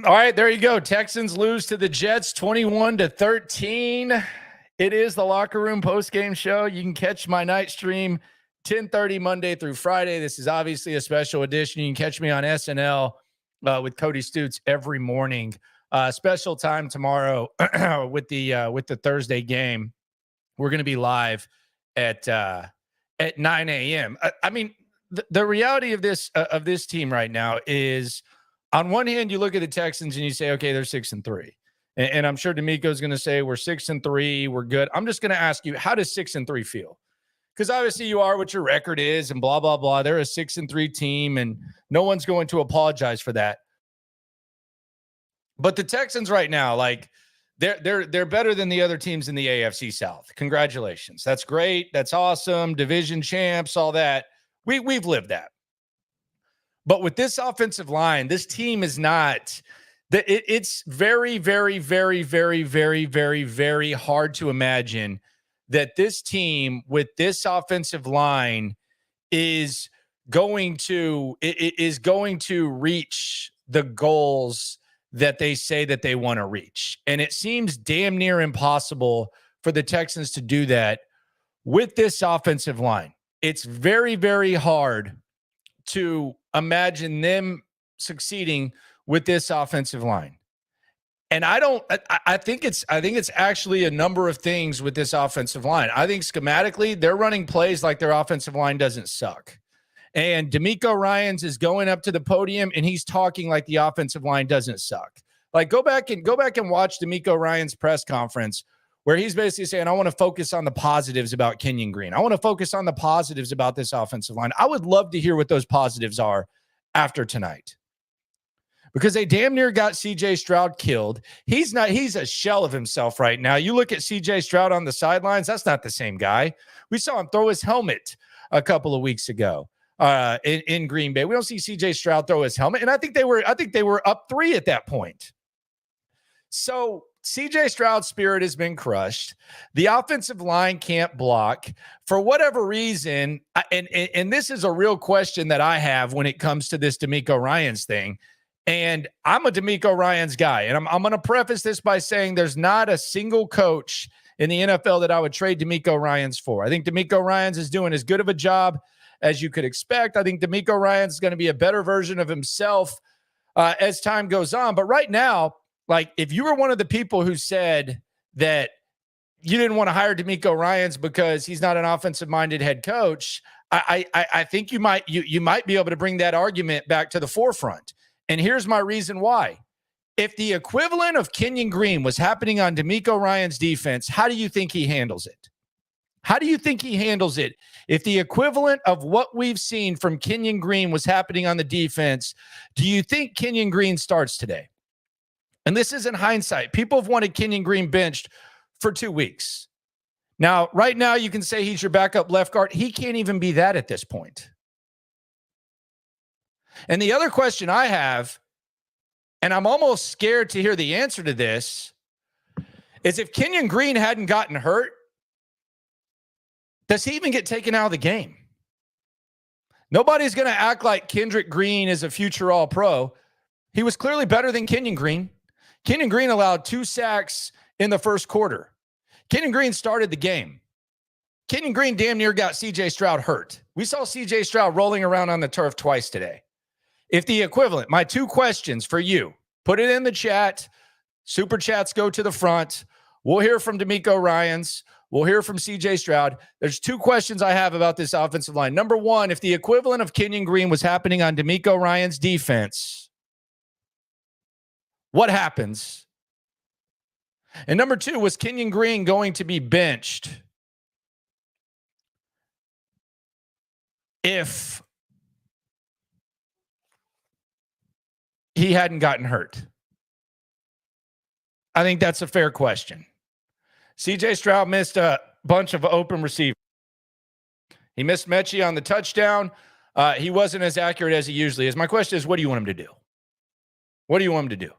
All right, there you go. Texans lose to the Jets 21-13. It is the Locker Room post-game show. You can catch my night stream 10:30 Monday through Friday. This is obviously a special edition. You can catch me on SNL with Cody Stutes every morning. Special time tomorrow with the Thursday game. We're going to be live at 9 a.m. I mean, the reality of this team right now is, on one hand, you look at the Texans and you say, okay, they're 6-3. And I'm sure DeMeco is going to say we're 6-3. We're good. I'm just going to ask you, how does 6-3 feel? Because obviously you are what your record is and blah, blah, blah. They're a 6-3 team and no one's going to apologize for that. But the Texans right now, like, they're better than the other teams in the AFC South. Congratulations. That's great. That's awesome. Division champs, all that. We've lived that. But with this offensive line, this team is not – it's very, very, very, very, very, very, very hard to imagine that this team with this offensive line is going to reach the goals that they say that they want to reach. And it seems damn near impossible for the Texans to do that with this offensive line. It's very, very hard to imagine them succeeding with this offensive line. And I think it's actually a number of things with this offensive line. I think schematically they're running plays like their offensive line doesn't suck. And DeMeco Ryans is going up to the podium and he's talking like the offensive line doesn't suck. Like, go back and watch DeMeco Ryans' press conference where he's basically saying, I want to focus on the positives about Kenyon Green. I want to focus on the positives about this offensive line. I would love to hear what those positives are after tonight, because they damn near got CJ Stroud killed. He's a shell of himself right now. You look at CJ Stroud on the sidelines, that's not the same guy. We saw him throw his helmet a couple of weeks ago in Green Bay. We don't see CJ Stroud throw his helmet. And I think they were up 3 at that point. So CJ Stroud's spirit has been crushed. The offensive line can't block for whatever reason. And this is a real question that I have when it comes to this DeMeco Ryans thing. And I'm a DeMeco Ryans guy. And I'm going to preface this by saying there's not a single coach in the NFL that I would trade DeMeco Ryans for. I think DeMeco Ryans is doing as good of a job as you could expect. I think DeMeco Ryans is going to be a better version of himself as time goes on. But right now, like, if you were one of the people who said that you didn't want to hire DeMeco Ryans because he's not an offensive-minded head coach, I think you might be able to bring that argument back to the forefront. And here's my reason why. If the equivalent of Kenyon Green was happening on DeMeco Ryans' defense, how do you think he handles it? How do you think he handles it? If the equivalent of what we've seen from Kenyon Green was happening on the defense, do you think Kenyon Green starts today? And this is in hindsight. People have wanted Kenyon Green benched for 2 weeks. Now, right now, you can say he's your backup left guard. He can't even be that at this point. And the other question I have, and I'm almost scared to hear the answer to this, is if Kenyon Green hadn't gotten hurt, does he even get taken out of the game? Nobody's going to act like Kendrick Green is a future All-Pro. He was clearly better than Kenyon Green. Kenyon Green allowed 2 sacks in the first quarter. Kenyon Green started the game. Kenyon Green damn near got CJ Stroud hurt. We saw CJ Stroud rolling around on the turf twice today. If the equivalent, my 2 questions for you, put it in the chat. Super chats go to the front. We'll hear from DeMeco Ryans. We'll hear from CJ Stroud. There's 2 questions I have about this offensive line. Number 1, if the equivalent of Kenyon Green was happening on DeMeco Ryans' defense, what happens? And number 2, was Kenyon Green going to be benched if he hadn't gotten hurt? I think that's a fair question. CJ Stroud missed a bunch of open receivers. He missed Mechie on the touchdown. He wasn't as accurate as he usually is. My question is, what do you want him to do? What do you want him to do?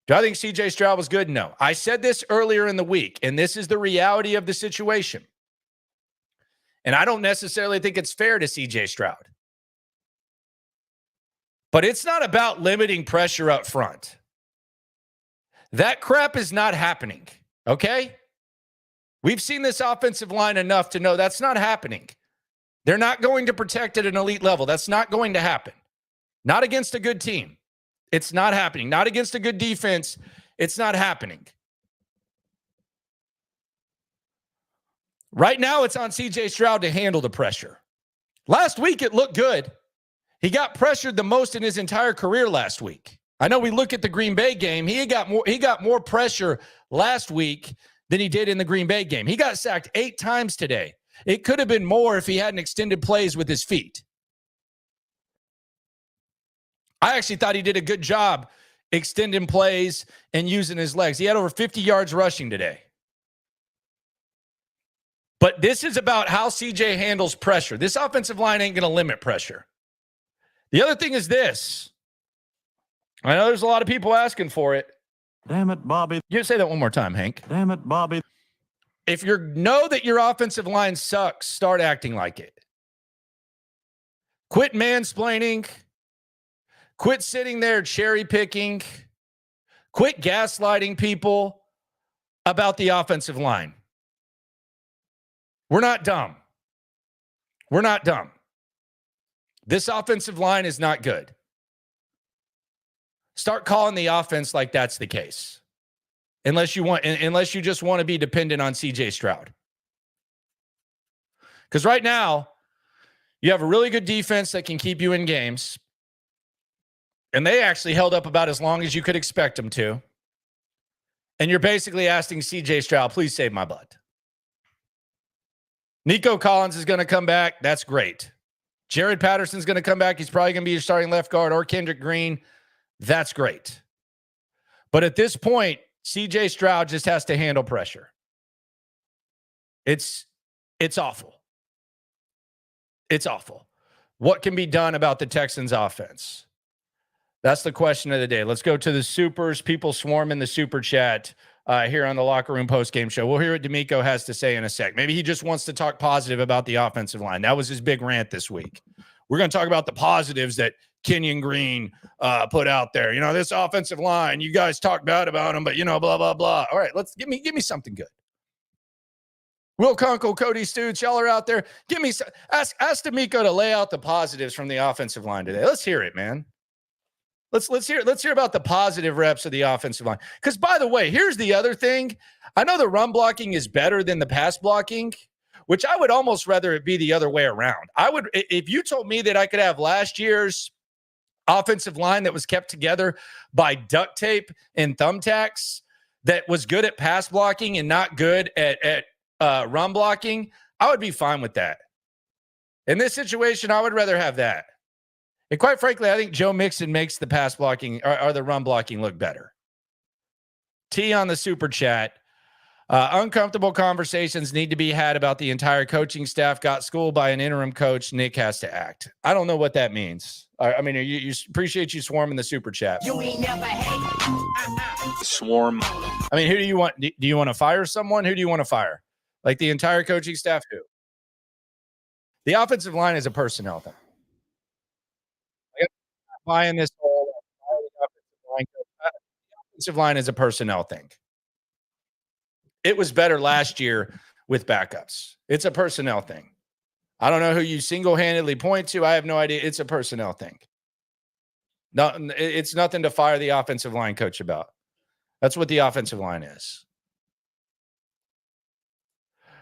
Do I think CJ Stroud was good? No. I said this earlier in the week, and this is the reality of the situation. And I don't necessarily think it's fair to CJ Stroud. But it's not about limiting pressure up front. That crap is not happening, okay? We've seen this offensive line enough to know that's not happening. They're not going to protect at an elite level. That's not going to happen. Not against a good team. It's not happening. Not against a good defense. It's not happening. Right now, it's on CJ Stroud to handle the pressure. Last week, it looked good. He got pressured the most in his entire career last week. I know we look at the Green Bay game. He got more pressure last week than he did in the Green Bay game. He got sacked 8 times today. It could have been more if he hadn't extended plays with his feet. I actually thought he did a good job extending plays and using his legs. He had over 50 yards rushing today. But this is about how CJ handles pressure. This offensive line ain't going to limit pressure. The other thing is this. I know there's a lot of people asking for it. Damn it, Bobby. You say that one more time, Hank. Damn it, Bobby. If you know that your offensive line sucks, start acting like it. Quit mansplaining. Quit sitting there cherry picking. Quit gaslighting people about the offensive line. We're not dumb. We're not dumb. This offensive line is not good. Start calling the offense like that's the case. Unless you just want to be dependent on CJ Stroud. Because right now, you have a really good defense that can keep you in games. And they actually held up about as long as you could expect them to. And you're basically asking CJ Stroud, please save my butt. Nico Collins is going to come back. That's great. Jared Patterson's going to come back. He's probably going to be your starting left guard, or Kendrick Green. That's great. But at this point, CJ Stroud just has to handle pressure. It's awful. It's awful. What can be done about the Texans offense? That's the question of the day. Let's go to the supers. People swarm in the super chat here on the Locker Room postgame show. We'll hear what DeMeco has to say in a sec. Maybe he just wants to talk positive about the offensive line. That was his big rant this week. We're going to talk about the positives that Kenyon Green put out there. You know, this offensive line, you guys talk bad about him, but, you know, blah, blah, blah. All right, let's give me something good. Will Kunkel, Cody Stoots, y'all are out there. Ask DeMeco to lay out the positives from the offensive line today. Let's hear it, man. Let's hear about the positive reps of the offensive line. Because, by the way, here's the other thing. I know the run blocking is better than the pass blocking, which I would almost rather it be the other way around. If you told me that I could have last year's offensive line that was kept together by duct tape and thumbtacks that was good at pass blocking and not good at run blocking, I would be fine with that. In this situation, I would rather have that. And quite frankly, I think Joe Mixon makes the pass blocking or the run blocking look better. T on the super chat. Uncomfortable conversations need to be had about the entire coaching staff. Got schooled by an interim coach. Nick has to act. I don't know what that means. I mean, you appreciate you swarming the super chat. You ain't never hate. Swarm. I mean, who do you want? Do you want to fire someone? Who do you want to fire? Like the entire coaching staff? Who? The offensive line is a personnel thing. Buying this whole offensive line is a personnel thing. It was better last year with backups. It's a personnel thing. I don't know who you single-handedly point to. I have no idea. It's a personnel thing. No, it's nothing to fire the offensive line coach about. That's what the offensive line is.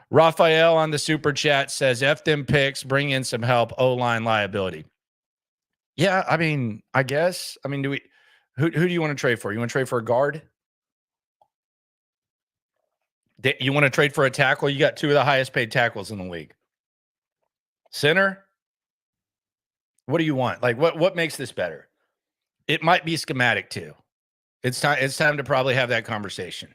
Raphael on the super chat says, F them picks, bring in some help, O-line liability. Yeah, I mean, I guess. I mean, who do you want to trade for? You want to trade for a guard? You want to trade for a tackle? You got 2 of the highest paid tackles in the league. Center? What do you want? Like, what makes this better? It might be schematic too. It's time to probably have that conversation.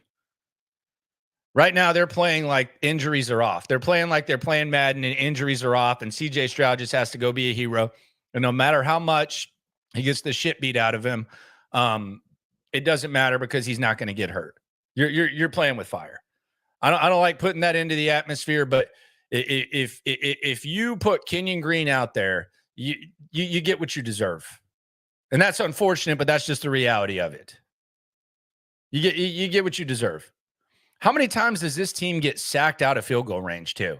Right now, they're playing like injuries are off. They're playing like they're playing Madden and injuries are off, and CJ Stroud just has to go be a hero. And no matter how much he gets the shit beat out of him, it doesn't matter because he's not going to get hurt. You're playing with fire. I don't like putting that into the atmosphere, but if you put Kenyon Green out there, you get what you deserve. And that's unfortunate, but that's just the reality of it. You get what you deserve. How many times does this team get sacked out of field goal range too?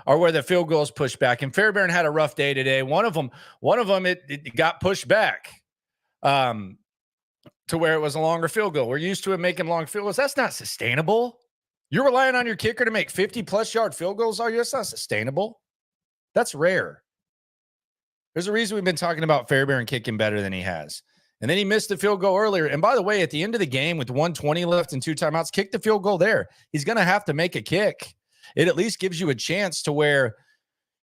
Or where the field goal is pushed back? And Fairbairn had a rough day today. One of them it got pushed back to where it was a longer field goal. We're used to it making long field goals. That's not sustainable. You're relying on your kicker to make 50-plus yard field goals all year. That's not sustainable. That's rare. There's a reason we've been talking about Fairbairn kicking better than he has. And then he missed the field goal earlier. And by the way, at the end of the game with 1:20 left and 2 timeouts, kick the field goal there. He's going to have to make a kick. It at least gives you a chance to where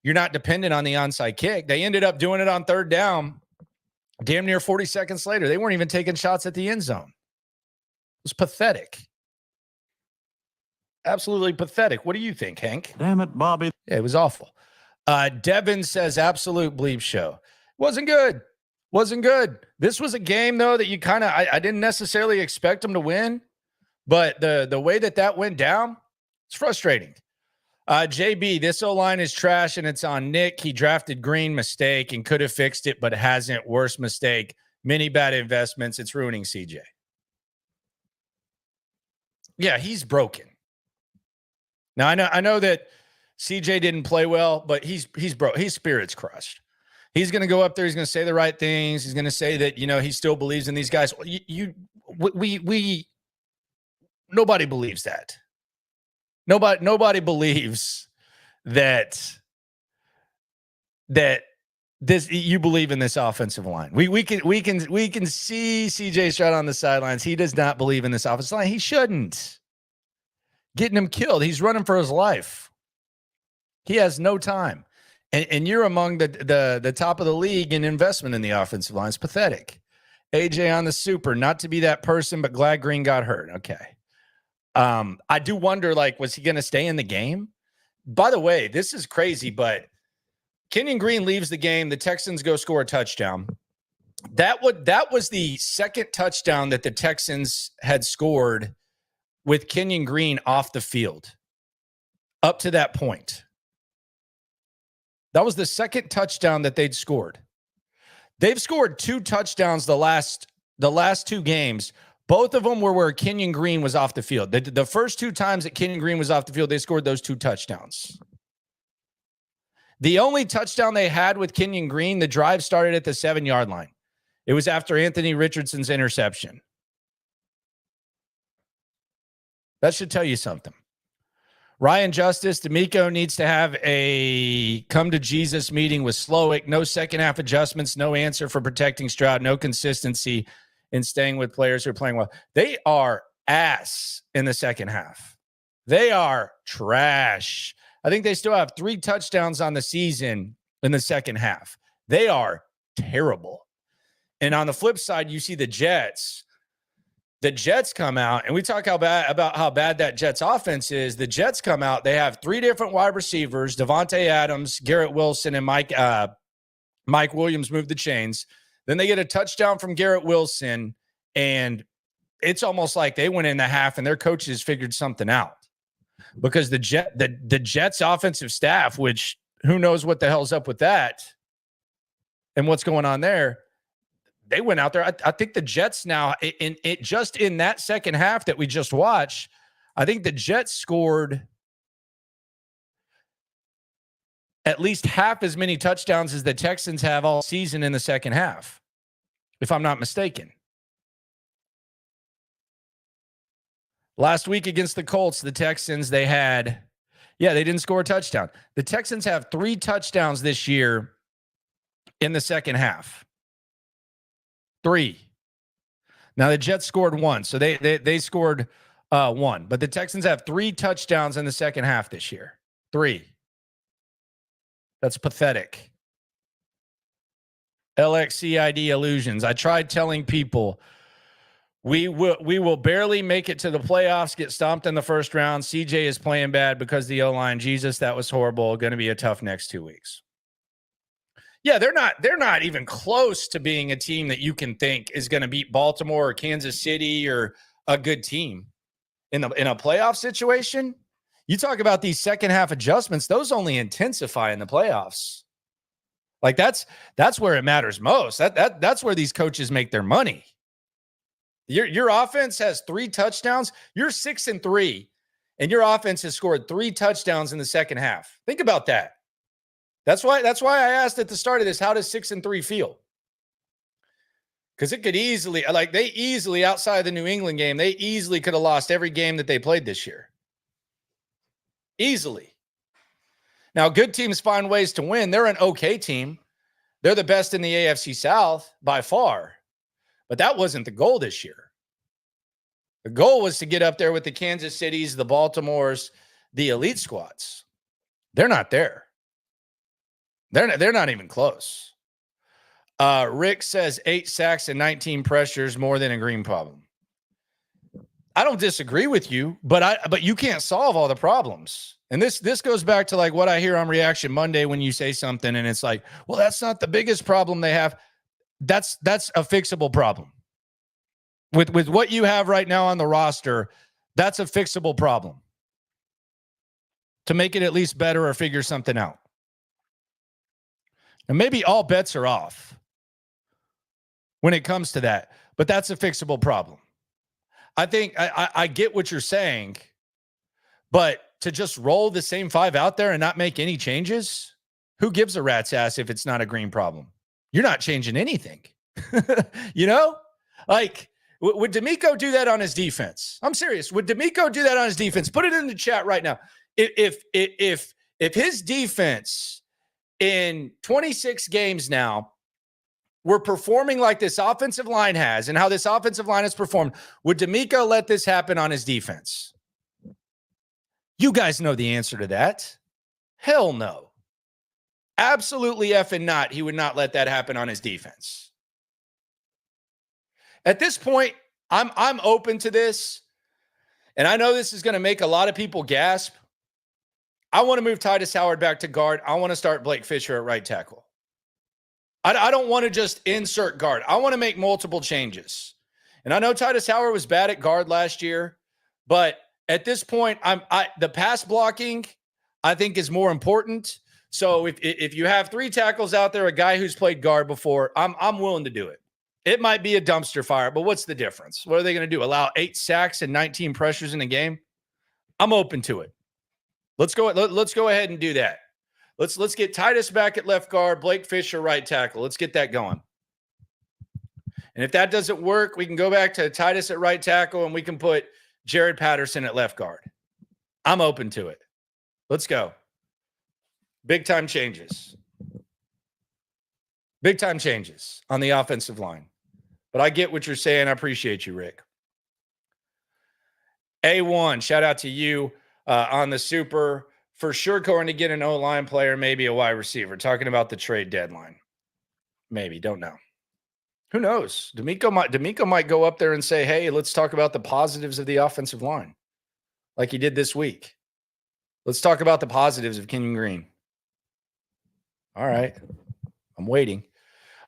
you're not dependent on the onside kick. They ended up doing it on 3rd down. Damn near 40 seconds later. They weren't even taking shots at the end zone. It was pathetic. Absolutely pathetic. What do you think, Hank? Damn it, Bobby. Yeah, it was awful. Devin says, absolute bleep show. Wasn't good. Wasn't good. This was a game, though, that you kind of, I didn't necessarily expect them to win, but the way that went down, it's frustrating. JB, this O-line is trash, and it's on Nick. He drafted Green, mistake, and could have fixed it, but hasn't. Worst mistake. Many bad investments. It's ruining CJ. Yeah, he's broken. Now, I know that CJ didn't play well, but he's broke. His spirit's crushed. He's going to go up there. He's going to say the right things. He's going to say that, he still believes in these guys. Nobody believes that. Nobody believes that this you believe in this offensive line. We can see CJ Stroud on the sidelines. He does not believe in this offensive line. He shouldn't. Getting him killed. He's running for his life. He has no time. And you're among the top of the league in investment in the offensive line. It's pathetic. AJ on the super, not to be that person, but glad Green got hurt. Okay. I do wonder, was he going to stay in the game? By the way, this is crazy, but Kenyon Green leaves the game. The Texans go score a touchdown. That was the second touchdown that the Texans had scored with Kenyon Green off the field up to that point. That was the second touchdown that they'd scored. They've scored 2 touchdowns the last 2 games. Both of them were where Kenyon Green was off the field. The first 2 times that Kenyon Green was off the field, they scored those 2 touchdowns. The only touchdown they had with Kenyon Green, the drive started at the 7-yard line. It was after Anthony Richardson's interception. That should tell you something. Ryan Justice, DeMeco needs to have a come-to-Jesus meeting with Slowick. No second-half adjustments, no answer for protecting Stroud, no consistency in staying with players who are playing well. They are ass in the second half. They are trash. I think they still have 3 touchdowns on the season in the second half. They are terrible. And on the flip side, you see the Jets. The Jets come out, and we talk about how bad that Jets offense is. The Jets come out. They have 3 different wide receivers, Devontae Adams, Garrett Wilson, and Mike Williams moved the chains. Then they get a touchdown from Garrett Wilson, and it's almost like they went in the half and their coaches figured something out. Because the Jets offensive staff, which who knows what the hell's up with that and what's going on there, they went out there. I think the Jets now, just in that second half that we just watched, I think the Jets scored at least half as many touchdowns as the Texans have all season in the second half, if I'm not mistaken. Last week against the Colts, the Texans, they didn't score a touchdown. The Texans have 3 touchdowns this year in the second half. 3. Now the Jets scored 1, so they scored 1. But the Texans have 3 touchdowns in the second half this year. 3. That's pathetic. LXCID illusions. I tried telling people we will barely make it to the playoffs, get stomped in the first round. CJ is playing bad because the O-line. Jesus, that was horrible. Going to be a tough next 2 weeks. Yeah, they're not even close to being a team that you can think is going to beat Baltimore or Kansas City or a good team in a playoff situation. You talk about these second half adjustments; those only intensify in the playoffs. That's where it matters most. That's where these coaches make their money. Your offense has 3 touchdowns. You're 6-3, and your offense has scored 3 touchdowns in the second half. Think about that. That's why I asked at the start of this, how does 6-3 feel? Because it could easily, like they easily, outside of the New England game, they easily could have lost every game that they played this year. Easily. Now, good teams find ways to win. They're an okay team. They're the best in the AFC South by far. But that wasn't the goal this year. The goal was to get up there with the Kansas Cities, the Baltimores, the elite squads. They're not there. They're not even close. Rick says 8 sacks and 19 pressures more than a Green problem. I don't disagree with you, but you can't solve all the problems. And this goes back to like what I hear on Reaction Monday when you say something and it's like, well, that's not the biggest problem they have. That's a fixable problem. With what you have right now on the roster, that's a fixable problem. To make it at least better or figure something out. And maybe all bets are off when it comes to that, but that's a fixable problem. I think I get what you're saying, but to just roll the same 5 out there and not make any changes, who gives a rat's ass if it's not a Green problem? You're not changing anything. You know? Like, would DeMeco do that on his defense? I'm serious. Would DeMeco do that on his defense? Put it in the chat right now. If his defense in 26 games now we're performing like this offensive line has and how this offensive line has performed, would DeMeco let this happen on his defense? You guys know the answer to that. Hell no. Absolutely effing not. He would not let that happen on his defense. At this point, I'm open to this, and I know this is going to make a lot of people gasp. I want to move Titus Howard back to guard. I want to start Blake Fisher at right tackle. I don't want to just insert guard. I want to make multiple changes. And I know Titus Howard was bad at guard last year, but at this point, the pass blocking, I think, is more important. So if you have 3 tackles out there, a guy who's played guard before, I'm willing to do it. It might be a dumpster fire, but what's the difference? What are they going to do? Allow 8 sacks and 19 pressures in a game? I'm open to it. Let's go ahead and do that. Let's get Titus back at left guard, Blake Fisher right tackle. Let's get that going. And if that doesn't work, we can go back to Titus at right tackle and we can put Jared Patterson at left guard. I'm open to it. Let's go. Big time changes. Big time changes on the offensive line. But I get what you're saying. I appreciate you, Rick. A1, shout out to you on the super. For sure going to get an O-line player, maybe a wide receiver. Talking about the trade deadline. Maybe, don't know. Who knows? DeMeco might go up there and say, hey, let's talk about the positives of the offensive line. Like he did this week. Let's talk about the positives of Kenyon Green. All right. I'm waiting.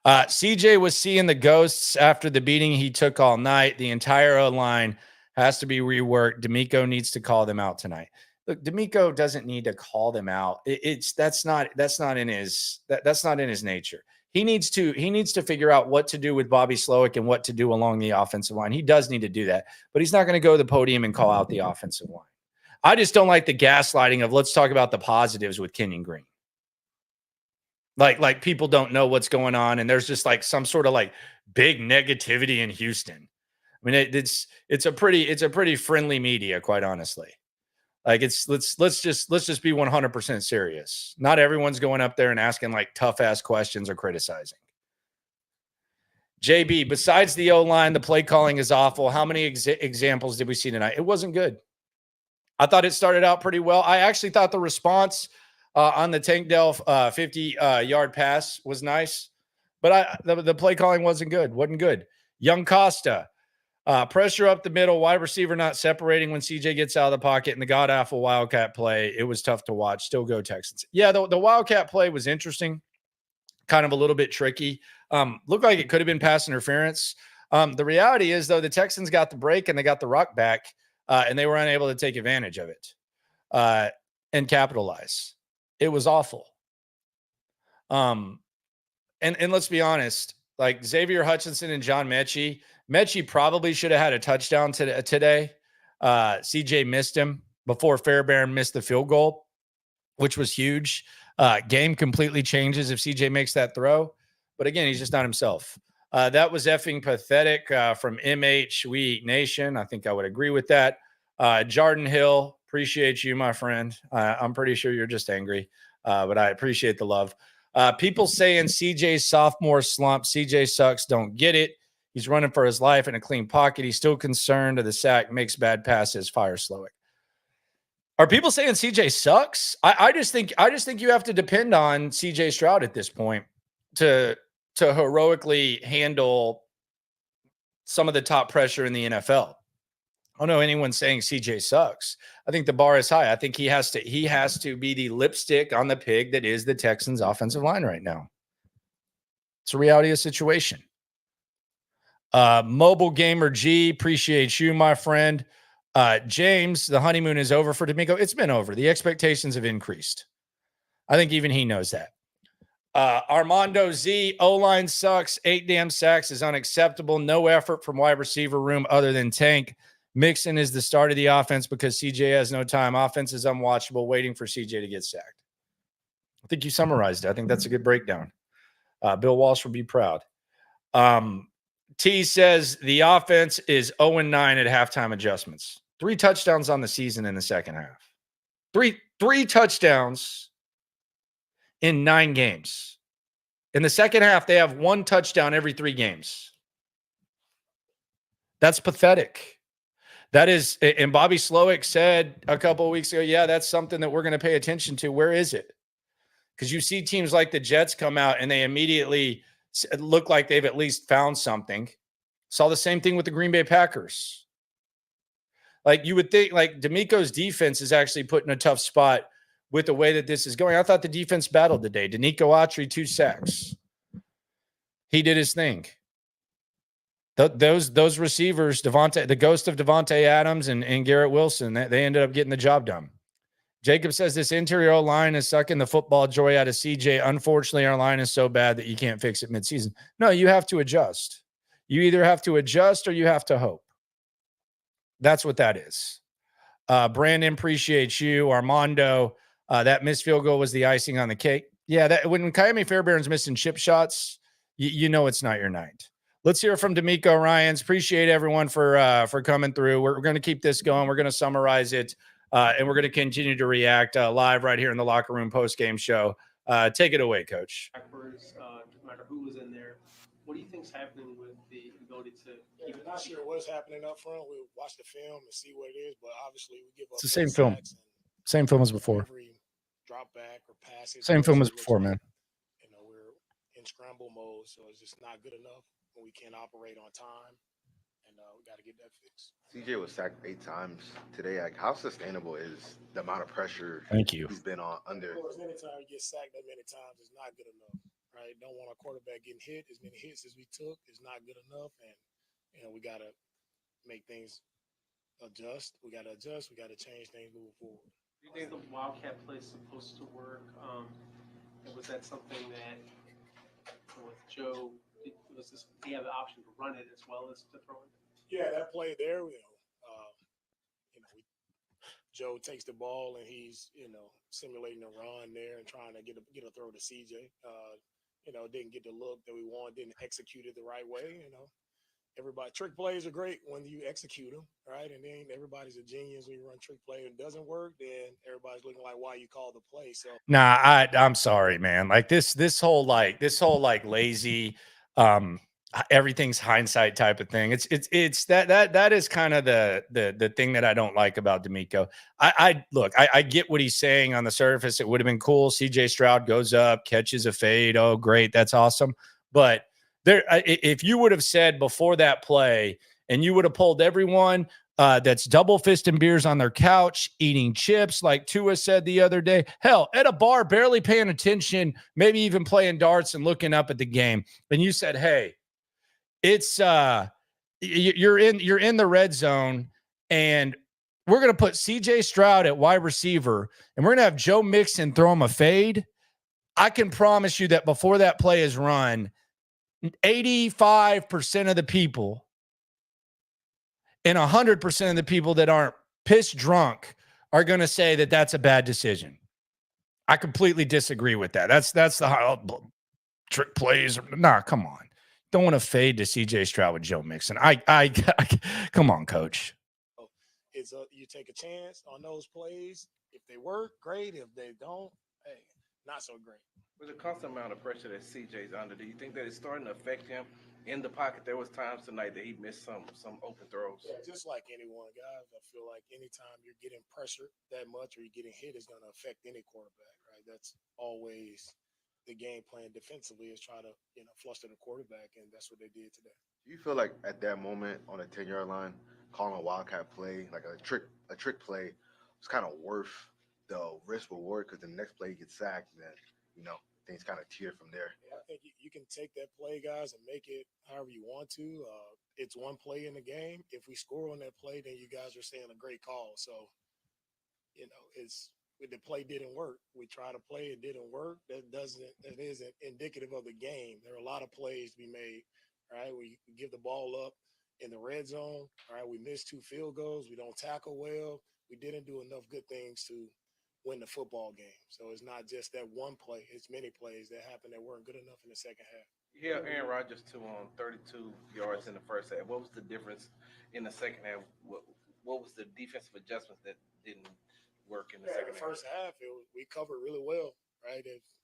CJ was seeing the ghosts after the beating he took all night. The entire O-line has to be reworked. DeMeco needs to call them out tonight. Look, DeMeco doesn't need to call them out. That's not in his nature. He needs to figure out what to do with Bobby Slowick and what to do along the offensive line. He does need to do that, but he's not going to go to the podium and call out the offensive line. I just don't like the gaslighting of let's talk about the positives with Kenyon Green. Like people don't know what's going on, and there's just like some sort of like big negativity in Houston. I mean, it's a pretty friendly media, quite honestly. Like let's just be 100% serious. Not everyone's going up there and asking like tough ass questions or criticizing. JB, besides the O-line, the play calling is awful. How many examples did we see tonight? It wasn't good. I thought it started out pretty well. I actually thought the response on the Tank Dell 50-yard pass was nice, but the play calling wasn't good. Young Costa. Pressure up the middle, wide receiver not separating when CJ gets out of the pocket, and the god-awful Wildcat play. It was tough to watch. Still go Texans. Yeah, the Wildcat play was interesting, kind of a little bit tricky. Looked like it could have been pass interference. The reality is, though, the Texans got the break and they got the rock back, and they were unable to take advantage of it and capitalize. It was awful. And let's be honest, like Xavier Hutchinson and John Mechie. Mechie probably should have had a touchdown today. CJ missed him before Fairbairn missed the field goal, which was huge. Game completely changes if CJ makes that throw. But again, he's just not himself. That was effing pathetic from MH We Eat Nation. I think I would agree with that. Jordan Hill, appreciate you, my friend. I'm pretty sure you're just angry, but I appreciate the love. People saying CJ's sophomore slump. CJ sucks. Don't get it. He's running for his life in a clean pocket. He's still concerned of the sack, makes bad passes, fire Slowick. Are people saying CJ sucks? I just think you have to depend on CJ Stroud at this point to heroically handle some of the top pressure in the NFL. I don't know anyone saying CJ sucks. I think the bar is high. I think he has to be the lipstick on the pig that is the Texans offensive line right now. It's a reality of the situation. Mobile Gamer G, appreciate you, my friend. James, the honeymoon is over for DeMeco. It's been over. The expectations have increased. I think even he knows that. Armando Z, O-line sucks. 8 damn sacks is unacceptable. No effort from wide receiver room other than Tank. Mixon is the start of the offense because CJ has no time. Offense is unwatchable, waiting for CJ to get sacked. I think you summarized it. I think that's a good breakdown. Bill Walsh will be proud. T says the offense is 0-9 at halftime adjustments. 3 touchdowns on the season in the second half. Three touchdowns in 9 games. In the second half, they have 1 touchdown every 3 games. That's pathetic. That is, and Bobby Slowick said a couple of weeks ago, yeah, that's something that we're going to pay attention to. Where is it? Because you see teams like the Jets come out and they immediately look like they've at least found something. Saw the same thing with the Green Bay Packers. Like you would think, like DeMeco's defense is actually put in a tough spot with the way that this is going. I thought the defense battled today. DeMeco Autry, 2 sacks. He did his thing. Those receivers, the ghost of Devontae Adams and Garrett Wilson, they ended up getting the job done. Jacob says this interior line is sucking the football joy out of CJ. Unfortunately, our line is so bad that you can't fix it midseason. No, you have to adjust. You either have to adjust or you have to hope. That's what that is. Brandon, appreciates you. Armando, that missed field goal was the icing on the cake. Yeah, that when Kayame Fairbairn's missing chip shots, you know it's not your night. Let's hear from DeMeco Ryans. Appreciate everyone for coming through. We're going to keep this going. We're going to summarize it, and we're going to continue to react live right here in the Locker Room post-game show. Take it away, Coach. Backwards, no matter who was in there. What do you think's happening with the ability to keep it? Not sure what's happening up front. We'll watch the film and see what it is, but obviously we give up. It's the same film. Same film as before. Every drop back or passes. Same film as before, man. You know, we're in scramble mode, so it's just not good enough when we can't operate on time, and we got to get that fixed. CJ was sacked 8 times today. Like, how sustainable is the amount of pressure Thank you. he's been on under? Of course, anytime you get sacked that many times, it's not good enough, right? Don't want our quarterback getting hit. As many hits as we took is not good enough, and you know we got to make things adjust. We got to adjust. We got to change things moving forward. Do you think the Wildcat play is supposed to work? Was that something that with Joe? He had the option to run it as well as to throw it? Yeah, that play there, Joe takes the ball and he's, simulating a run there and trying to get a throw to CJ. Didn't get the look that we want, didn't execute it the right way. Everybody, trick plays are great when you execute them, right? And then everybody's a genius when you run trick play and it doesn't work, then everybody's looking like why you call the play. So nah, I'm sorry, man. Like this whole lazy everything's hindsight type of thing. It's that is kind of the thing that I don't like about DeMeco. I get what he's saying on the surface. It would have been cool. CJ Stroud goes up, catches a fade. Oh, great. That's awesome. But if you would have said before that play and you would have pulled everyone that's double fisting beers on their couch, eating chips, like Tua said the other day, hell, at a bar, barely paying attention, maybe even playing darts and looking up at the game. And you said, hey, it's you're in the red zone and we're going to put CJ Stroud at wide receiver and we're going to have Joe Mixon throw him a fade. I can promise you that before that play is run, 85% of the people and 100% of the people that aren't piss drunk are going to say that that's a bad decision. I completely disagree with that. That's the trick plays. Nah, come on. Don't want to fade to CJ Stroud with Joe Mixon. I come on, coach. It's you take a chance on those plays. If they work, great. If they don't, hey, not so great. With the constant amount of pressure that CJ's under, do you think that it's starting to affect him in the pocket? There was times tonight that he missed some open throws. Yeah, just like anyone, guys. I feel like anytime you're getting pressured that much or you're getting hit is going to affect any quarterback, right? That's always the game plan defensively is try to, fluster the quarterback, and that's what they did today. Do you feel like at that moment on the 10-yard line, calling a wildcat play, like a trick play, was kind of worth the risk reward because the next play he gets sacked, and then things kind of tear from there. Yeah, I think you can take that play, guys, and make it however you want to. It's one play in the game. If we score on that play, then you guys are saying a great call. So, the play didn't work. We tried to play, it didn't work. That isn't indicative of the game. There are a lot of plays to be made. All right, we give the ball up in the red zone. All right, we missed 2 field goals. We don't tackle well. We didn't do enough good things to win the football game. So it's not just that one play. It's many plays that happened that weren't good enough in the second half. Yeah, Aaron Rodgers too on 32 yards in the first half. What was the difference in the second half? What was the defensive adjustments that didn't work in the second half? First half, we covered really well, right?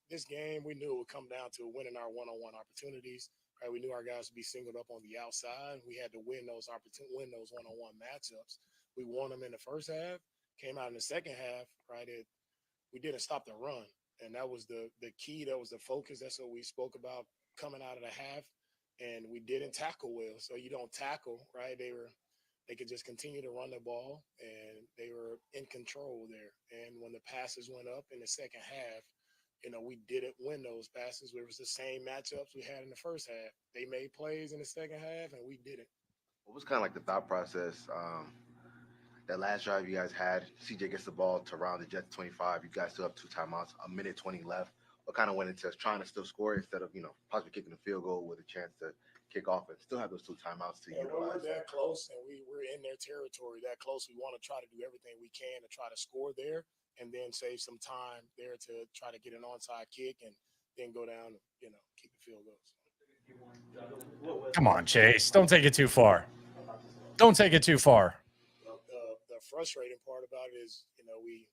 This game, we knew it would come down to winning our one-on-one opportunities. Right, we knew our guys would be singled up on the outside. We had to win those one-on-one matchups. We won them in the first half. Came out in the second half, right? We didn't stop the run, and that was the key. That was the focus. That's what we spoke about coming out of the half, and we didn't tackle well. So you don't tackle, right? They could just continue to run the ball, and they were in control there. And when the passes went up in the second half, we didn't win those passes. It was the same matchups we had in the first half. They made plays in the second half, and we didn't. What was kind of like the thought process? That last drive you guys had, CJ gets the ball to round the Jets 25. You guys still have 2 timeouts, a minute 20 left. What kind of went into trying to still score instead of, possibly kicking a field goal with a chance to kick off and still have those 2 timeouts to utilize? We're that close, and we're in their territory that close. We want to try to do everything we can to try to score there and then save some time there to try to get an onside kick and then go down and, kick the field goals. Come on, Chase. Don't take it too far. Don't take it too far. The frustrating part about it is, we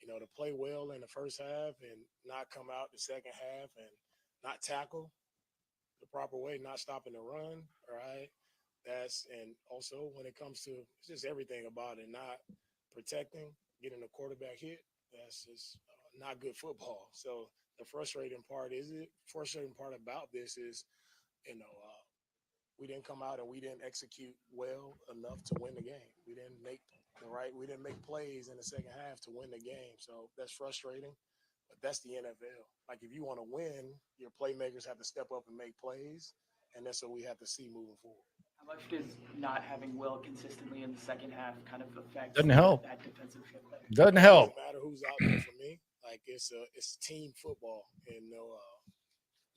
to play well in the first half and not come out the second half and not tackle the proper way, not stopping the run, all right? And also when it comes to just everything about it, not protecting, getting the quarterback hit, that's just not good football. So the frustrating part about this is, we didn't come out and we didn't execute well enough to win the game. We didn't make plays in the second half to win the game. So that's frustrating, but that's the NFL. Like if you want to win, your playmakers have to step up and make plays, and that's what we have to see moving forward. How much does not having Will consistently in the second half kind of affect Doesn't help. that defensive shift there? Doesn't help. It doesn't matter who's out there for me. Like it's team football, and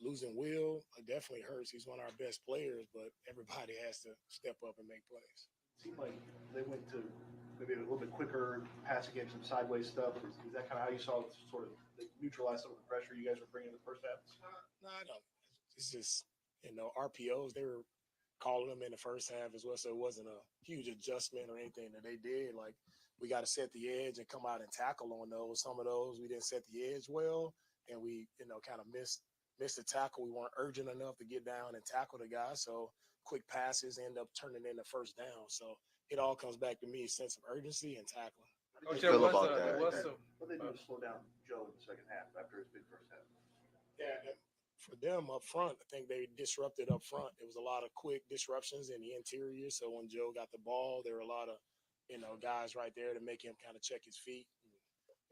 losing Will definitely hurts. He's one of our best players, but everybody has to step up and make plays. Seemed like they went to maybe a little bit quicker passing game, some sideways stuff. Is that kind of how you saw it sort of neutralize some of the pressure you guys were bringing in the first half? No, I don't. It's just, RPOs, they were calling them in the first half as well, so it wasn't a huge adjustment or anything that they did. Like, we got to set the edge and come out and tackle on those. Some of those, we didn't set the edge well, and we, kind of missed the tackle. We weren't urgent enough to get down and tackle the guy, so quick passes end up turning into first down. So it all comes back to me, sense of urgency and tackling. How do you feel about that? What they do to slow down Joe in the second half after his big first half? Yeah, for them up front, I think they disrupted up front. There was a lot of quick disruptions in the interior. So when Joe got the ball, there were a lot of, guys right there to make him kind of check his feet.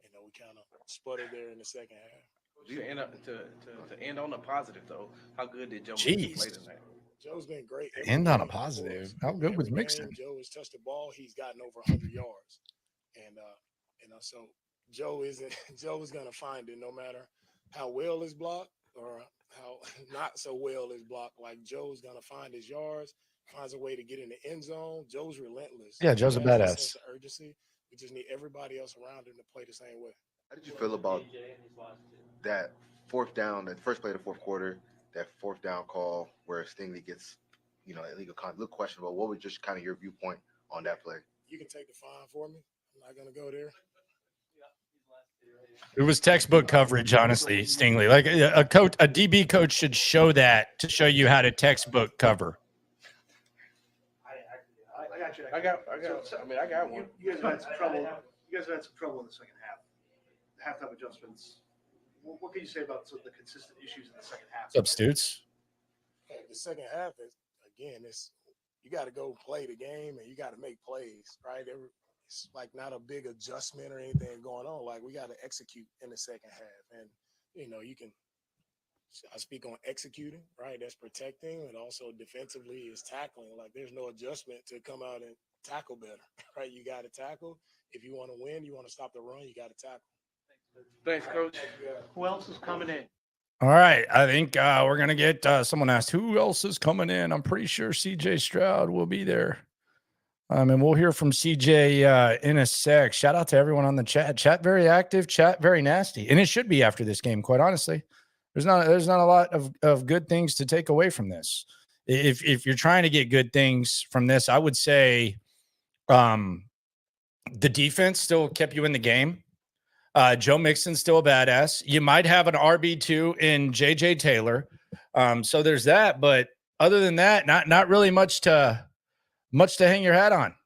And, we kind of sputtered there in the second half. To end on a positive though, how good did Joe Jeez. play tonight? Joe's been great. End on a positive. How good was Mixon? Joe has touched the ball. He's gotten over 100 yards. And, so Joe is going to find it no matter how well it's blocked. or how not so well is blocked. Like Joe's gonna find his yards, finds a way to get in the end zone. Joe's relentless. Yeah, Joe's a He has badass. sense of urgency. We just need everybody else around him to play the same way. How did you feel about that fourth down, that first play of the fourth quarter, that fourth down call where Stingley gets, illegal conduct? Look questionable. What was just kind of your viewpoint on that play? You can take the fine for me. I'm not gonna go there. It was textbook coverage, honestly, Stingley. Like a coach, a DB coach should show that to show you how to textbook cover. I got you. I got one. You guys have had some trouble. You guys have had some trouble in the second half. The halftime adjustments. What can you say about the consistent issues in the second half? Substitutes. The second half is again, you got to go play the game and you got to make plays, right? It's like not a big adjustment or anything going on. Like we got to execute in the second half, and I speak on executing, right? That's protecting, and also defensively is tackling. Like there's no adjustment to come out and tackle better, right? You got to tackle. If you want to win, you want to stop the run, you got to tackle. Thanks, Coach. Who else is coming in? All right. I think we're going to get someone asked who else is coming in. I'm pretty sure CJ Stroud will be there. And we'll hear from CJ in a sec. Shout out to everyone on the chat. Chat very active, chat very nasty. And it should be after this game, quite honestly. There's not a lot of good things to take away from this. If you're trying to get good things from this, I would say the defense still kept you in the game. Joe Mixon's still a badass. You might have an RB2 in JJ Taylor. So there's that, but other than that, not really much to hang your hat on,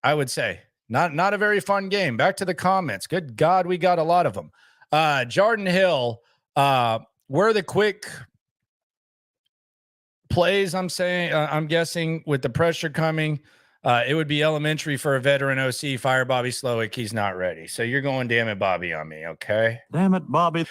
I would say. Not a very fun game. Back to the comments. Good God, we got a lot of them. Jordan Hill, where are the quick plays? I'm guessing with the pressure coming, it would be elementary for a veteran OC. Fire Bobby Slowick. He's not ready. So you're going, damn it, Bobby, on me. Okay. Damn it, Bobby.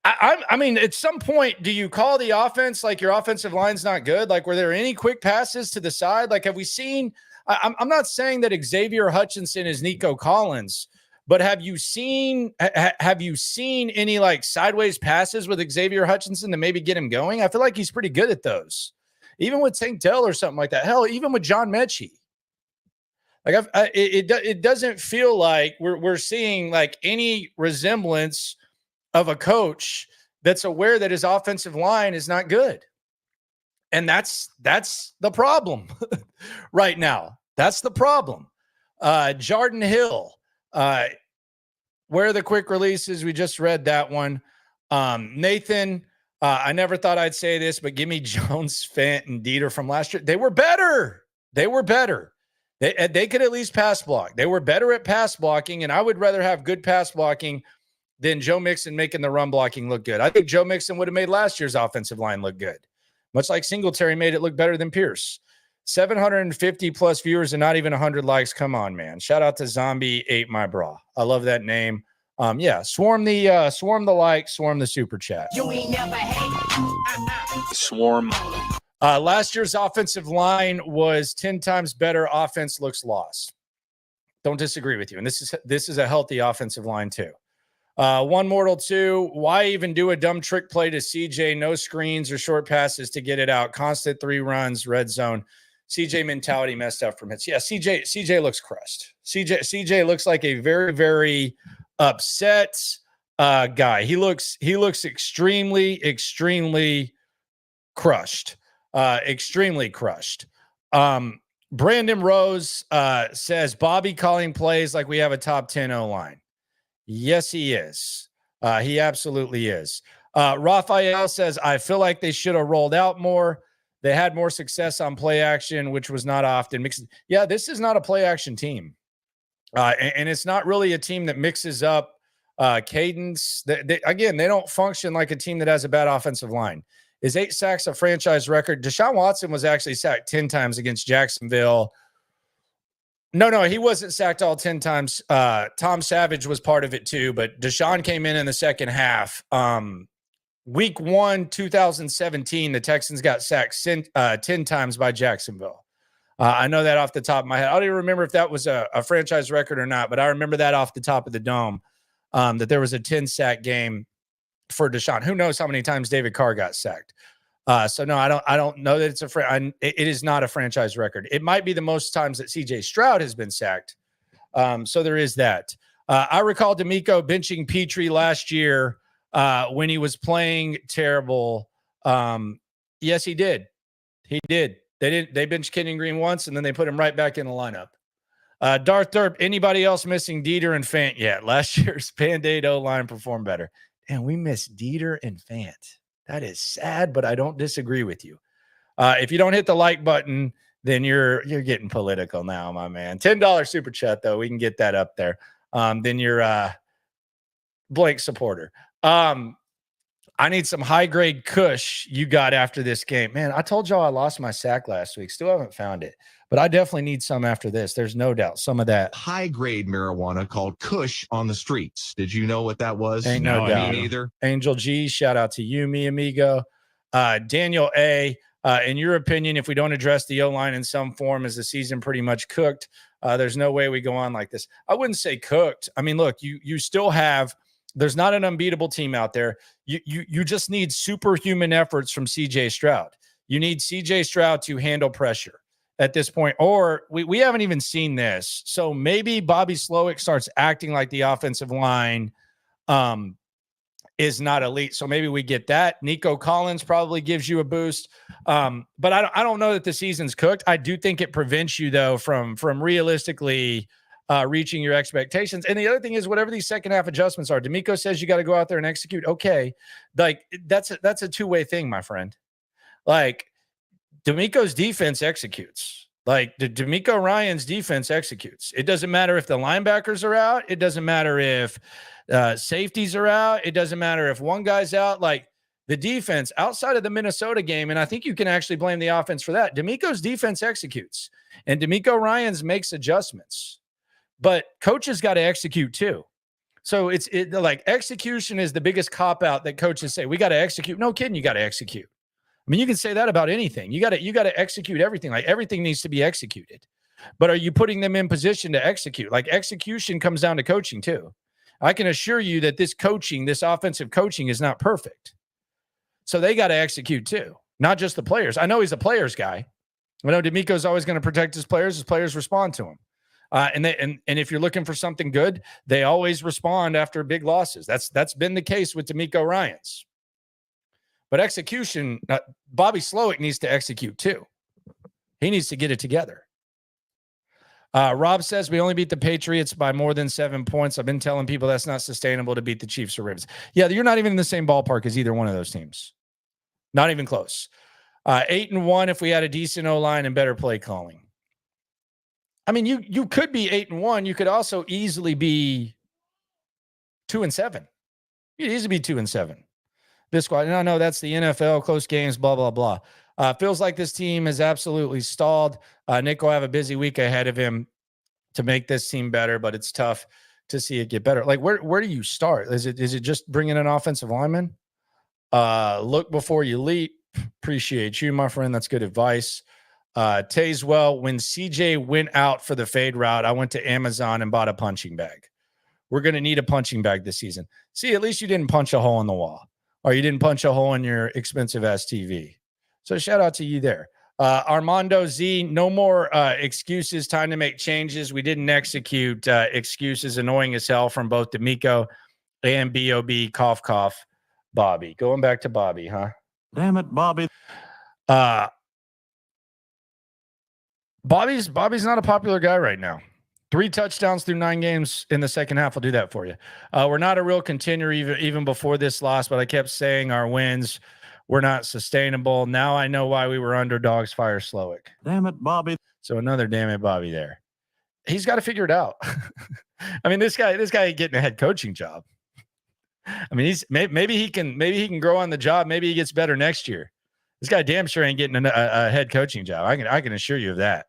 I mean, at some point, do you call the offense like your offensive line's not good? Like, were there any quick passes to the side? Like, have we seen? I'm not saying that Xavier Hutchinson is Nico Collins, but have you seen any like sideways passes with Xavier Hutchinson to maybe get him going? I feel like he's pretty good at those, even with Tank Dell or something like that. Hell, even with John Mechie. Like, it doesn't feel like we're seeing like any resemblance of a coach that's aware that his offensive line is not good. And that's the problem right now. That's the problem. Jordan Hill, where are the quick releases? We just read that one. Nathan, I never thought I'd say this, but give me Jones, Fant, and Dieter from last year. They were better. They could at least pass block. They were better at pass blocking, and I would rather have good pass blocking than Joe Mixon making the run blocking look good. I think Joe Mixon would have made last year's offensive line look good, much like Singletary made it look better than Pierce. 750 plus viewers and not even 100 likes. Come on, man. Shout out to Zombie Ate My Bra. I love that name. Yeah, swarm the like, swarm the super chat. You ain't never hate. Swarm. Last year's offensive line was 10 times better. Offense looks lost. Don't disagree with you. And this is a healthy offensive line too. One Mortal 2, why even do a dumb trick play to CJ? No screens or short passes to get it out. Constant 3 runs, red zone. CJ mentality messed up from hits. Yeah, CJ looks crushed. CJ looks like a very, very upset guy. He looks extremely, extremely crushed. Extremely crushed. Brandon Rose says Bobby calling plays like we have a top 10 O-line. Yes, he is. He absolutely is. Raphael says, I feel like they should have rolled out more. They had more success on play action, which was not often mixed. Yeah, this is not a play action team. And it's not really a team that mixes up cadence. They don't function like a team that has a bad offensive line. Is 8 sacks a franchise record? Deshaun Watson was actually sacked 10 times against Jacksonville. No, he wasn't sacked all 10 times. Tom Savage was part of it too, but Deshaun came in the second half. Week 1, 2017, the Texans got sacked 10 times by Jacksonville. I know that off the top of my head. I don't even remember if that was a franchise record or not, but I remember that off the top of the dome, that there was a 10-sack game for Deshaun. Who knows how many times David Carr got sacked? So no, I don't know that it's it is not a franchise record. It might be the most times that CJ Stroud has been sacked. So there is that. I recall DeMeco benching Petrie last year when he was playing terrible. Yes, he did. He did. They benched Kenyon Green once, and then they put him right back in the lineup. Darth Derp, anybody else missing Dieter and Fant yet? Last year's Band-Aid O-line performed better. And we missed Dieter and Fant. That is sad, but I don't disagree with you. If you don't hit the like button, then you're getting political now, my man. $10 super chat, though. We can get that up there. Then you're a blank supporter. I need some high-grade kush you got after this game. Man, I told y'all I lost my sack last week. Still haven't found it. But I definitely need some after this. There's no doubt. Some of that high-grade marijuana called kush on the streets. Did you know what that was? Ain't no doubt. Me neither. Angel G, shout out to you, mi amigo. Daniel A, in your opinion, if we don't address the O-line in some form, is the season pretty much cooked? There's no way we go on like this. I wouldn't say cooked. I mean, look, you still have – there's not an unbeatable team out there. You just need superhuman efforts from CJ Stroud. You need CJ Stroud to handle pressure at this point, or we haven't even seen this. So maybe Bobby Slowick starts acting like the offensive line is not elite. So maybe we get that. Nico Collins probably gives you a boost. But I don't know that the season's cooked. I do think it prevents you, though, from realistically reaching your expectations. And the other thing is, whatever these second half adjustments are, DeMeco says you got to go out there and execute. Okay. Like that's a two-way thing, my friend. Like DeMeco's defense executes. Like the DeMeco Ryans defense executes. It doesn't matter if the linebackers are out. It doesn't matter if safeties are out. It doesn't matter if one guy's out. Like the defense outside of the Minnesota game, and I think you can actually blame the offense for that. DeMeco's defense executes, and DeMeco Ryans makes adjustments. But coaches got to execute too. So it's like execution is the biggest cop-out that coaches say. We got to execute. No kidding, you got to execute. I mean, you can say that about anything. You got to execute everything. Like everything needs to be executed. But are you putting them in position to execute? Like execution comes down to coaching too. I can assure you that this offensive coaching is not perfect. So they got to execute too, not just the players. I know he's a players guy. I know DeMeco's always going to protect his players respond to him. And if you're looking for something good, they always respond after big losses. That's been the case with DeMeco Ryans. But execution, Bobby Slowick needs to execute too. He needs to get it together. Rob says we only beat the Patriots by more than 7 points. I've been telling people that's not sustainable to beat the Chiefs or Ravens. Yeah, you're not even in the same ballpark as either one of those teams. Not even close. 8-1 if we had a decent O-line and better play calling. I mean, you could be 8-1. You could also easily be 2-7. You could easily be 2-7. This squad, no, that's the NFL, close games, blah, blah, blah. Feels like this team is absolutely stalled. Nick will have a busy week ahead of him to make this team better, but it's tough to see it get better. Like, where do you start? Is it just bringing an offensive lineman? Look before you leap. Appreciate you, my friend. That's good advice. Tayswell, when CJ went out for the fade route, I went to Amazon and bought a punching bag. We're going to need a punching bag this season. See, at least you didn't punch a hole in the wall, or you didn't punch a hole in your expensive ass TV. So shout out to you there. Armando Z, no more excuses. Time to make changes. We didn't execute excuses. Annoying as hell from both DeMeco and B.O.B. Cough, cough, Bobby. Going back to Bobby, huh? Damn it, Bobby. Bobby's not a popular guy right now. 3 touchdowns through 9 games in the second half will do that for you. We're not a real contender even before this loss, but I kept saying our wins were not sustainable. Now I know why we were underdogs. Fire Slowick. Damn it, Bobby. So another damn it, Bobby there. He's got to figure it out. I mean, this guy ain't getting a head coaching job. I mean, maybe he can grow on the job. Maybe he gets better next year. This guy damn sure ain't getting a head coaching job. I can assure you of that.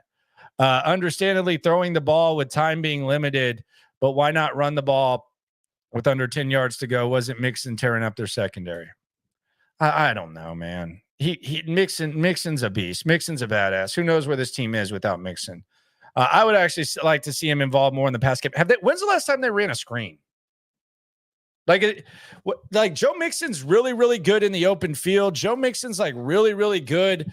Understandably, throwing the ball with time being limited, but why not run the ball with under 10 yards to go? Wasn't Mixon tearing up their secondary? I don't know, man. Mixon's a beast. Mixon's a badass. Who knows where this team is without Mixon? I would actually like to see him involved more in the pass game. When's the last time they ran a screen? Like Joe Mixon's really, really good in the open field. Joe Mixon's like really, really good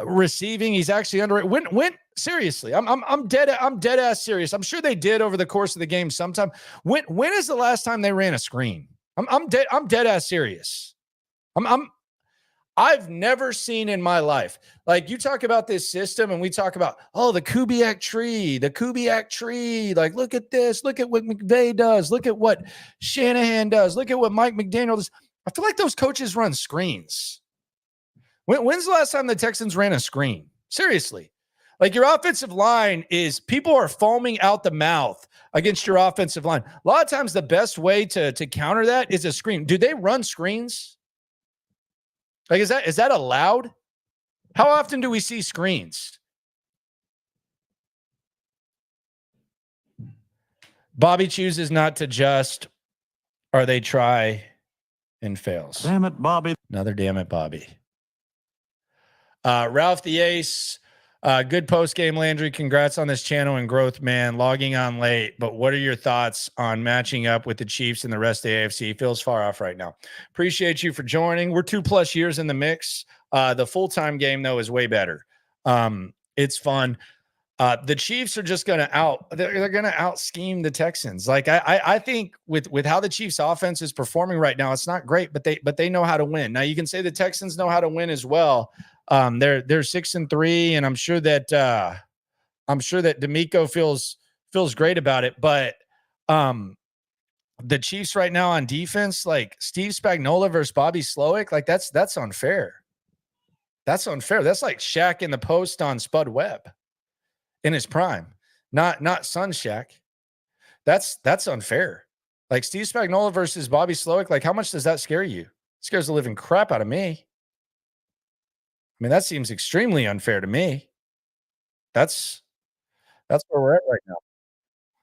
receiving. He's actually underrated. When seriously, I'm dead ass serious. I'm sure they did over the course of the game sometime. When is the last time they ran a screen? I'm dead ass serious. I've never seen in my life, like you talk about this system and we talk about, the Kubiak tree. Like, look at this. Look at what McVay does. Look at what Shanahan does. Look at what Mike McDaniel does. I feel like those coaches run screens. When's the last time the Texans ran a screen? Seriously. Like your offensive line people are foaming out the mouth against your offensive line. A lot of times the best way to counter that is a screen. Do they run screens? Like, is that allowed? How often do we see screens? Bobby chooses not to just, or they try and fails. Damn it, Bobby. Another damn it, Bobby. Ralph the Ace, good post game, Landry. Congrats on this channel and growth, man. Logging on late, but what are your thoughts on matching up with the Chiefs and the rest of the AFC? Feels far off right now. Appreciate you for joining. We're 2+ years in the mix. The full-time game though is way better. It's fun. The Chiefs are just they're gonna out scheme the Texans. Like I think with how the Chiefs offense is performing right now, it's not great, but they know how to win. Now you can say the Texans know how to win as well. They're 6-3, and I'm sure that DeMeco feels great about it. But the Chiefs right now on defense, like Steve Spagnuolo versus Bobby Slowick, like that's unfair. That's unfair. That's like Shaq in the post on Spud Webb in his prime, not Sun Shaq. That's unfair. Like Steve Spagnuolo versus Bobby Slowick, like how much does that scare you? It scares the living crap out of me. I mean, that seems extremely unfair to me. That's where we're at right now.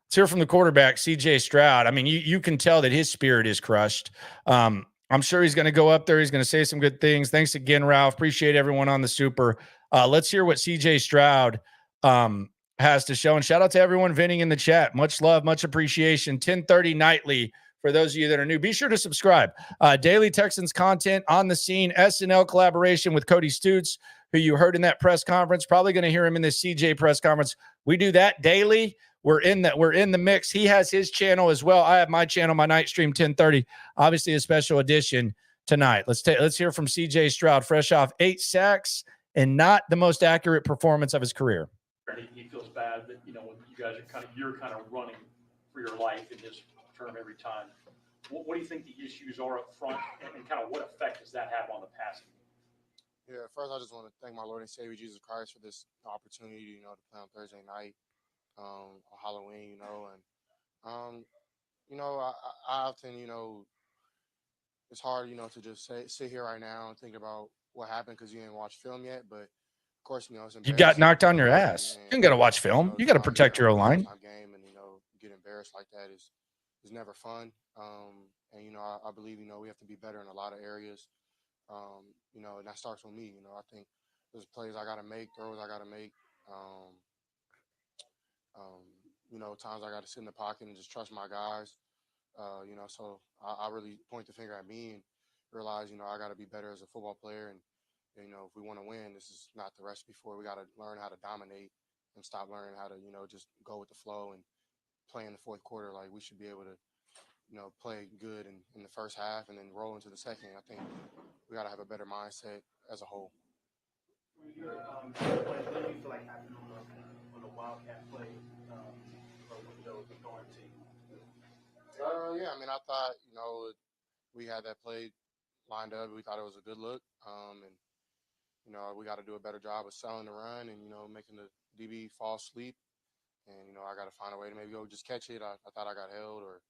Let's hear from the quarterback, CJ Stroud. I mean, you can tell that his spirit is crushed. I'm sure he's going to go up there. He's going to say some good things. Thanks again, Ralph. Appreciate everyone on the super. Let's hear what CJ Stroud has to show. And shout out to everyone venting in the chat. Much love, much appreciation. 10:30 nightly. For those of you that are new, be sure to subscribe. Daily Texans content on the scene, SNL collaboration with Cody Stutes, who you heard in that press conference. Probably going to hear him in this CJ press conference. We do that daily. We're in the mix. He has his channel as well. I have my channel, my night stream, 10:30. Obviously, a special edition tonight. Let's hear from CJ Stroud, fresh off 8 sacks and not the most accurate performance of his career. He feels bad that you guys are you're running for your life in his term every time. What do you think the issues are up front, and what effect does that have on the passing? Yeah, first I just want to thank my Lord and Savior Jesus Christ for this opportunity, to play on Thursday night, on Halloween, and I often, it's hard, to just sit here right now and think about what happened because you didn't watch film yet, but of course, it's you got knocked on your ass. You don't got to watch film. You got to protect your O-line. Game and get embarrassed like that is never fun. And I believe we have to be better in a lot of areas. And that starts with me. I think there's plays I got to make, throws I got to make. Times I got to sit in the pocket and just trust my guys. So I really point the finger at me and realize I got to be better as a football player. And if we want to win, this is not the recipe for it. We got to learn how to dominate and stop learning how to just go with the flow and play in the fourth quarter. Like we should be able to play good in the first half and then roll into the second. I think we got to have a better mindset as a whole. What do you feel like happened on the Wildcat play with Joe going team? Yeah, I mean, I thought, we had that play lined up. We thought it was a good look. And we got to do a better job of selling the run and, making the DB fall asleep. And, I got to find a way to maybe go just catch it. I thought I got held, or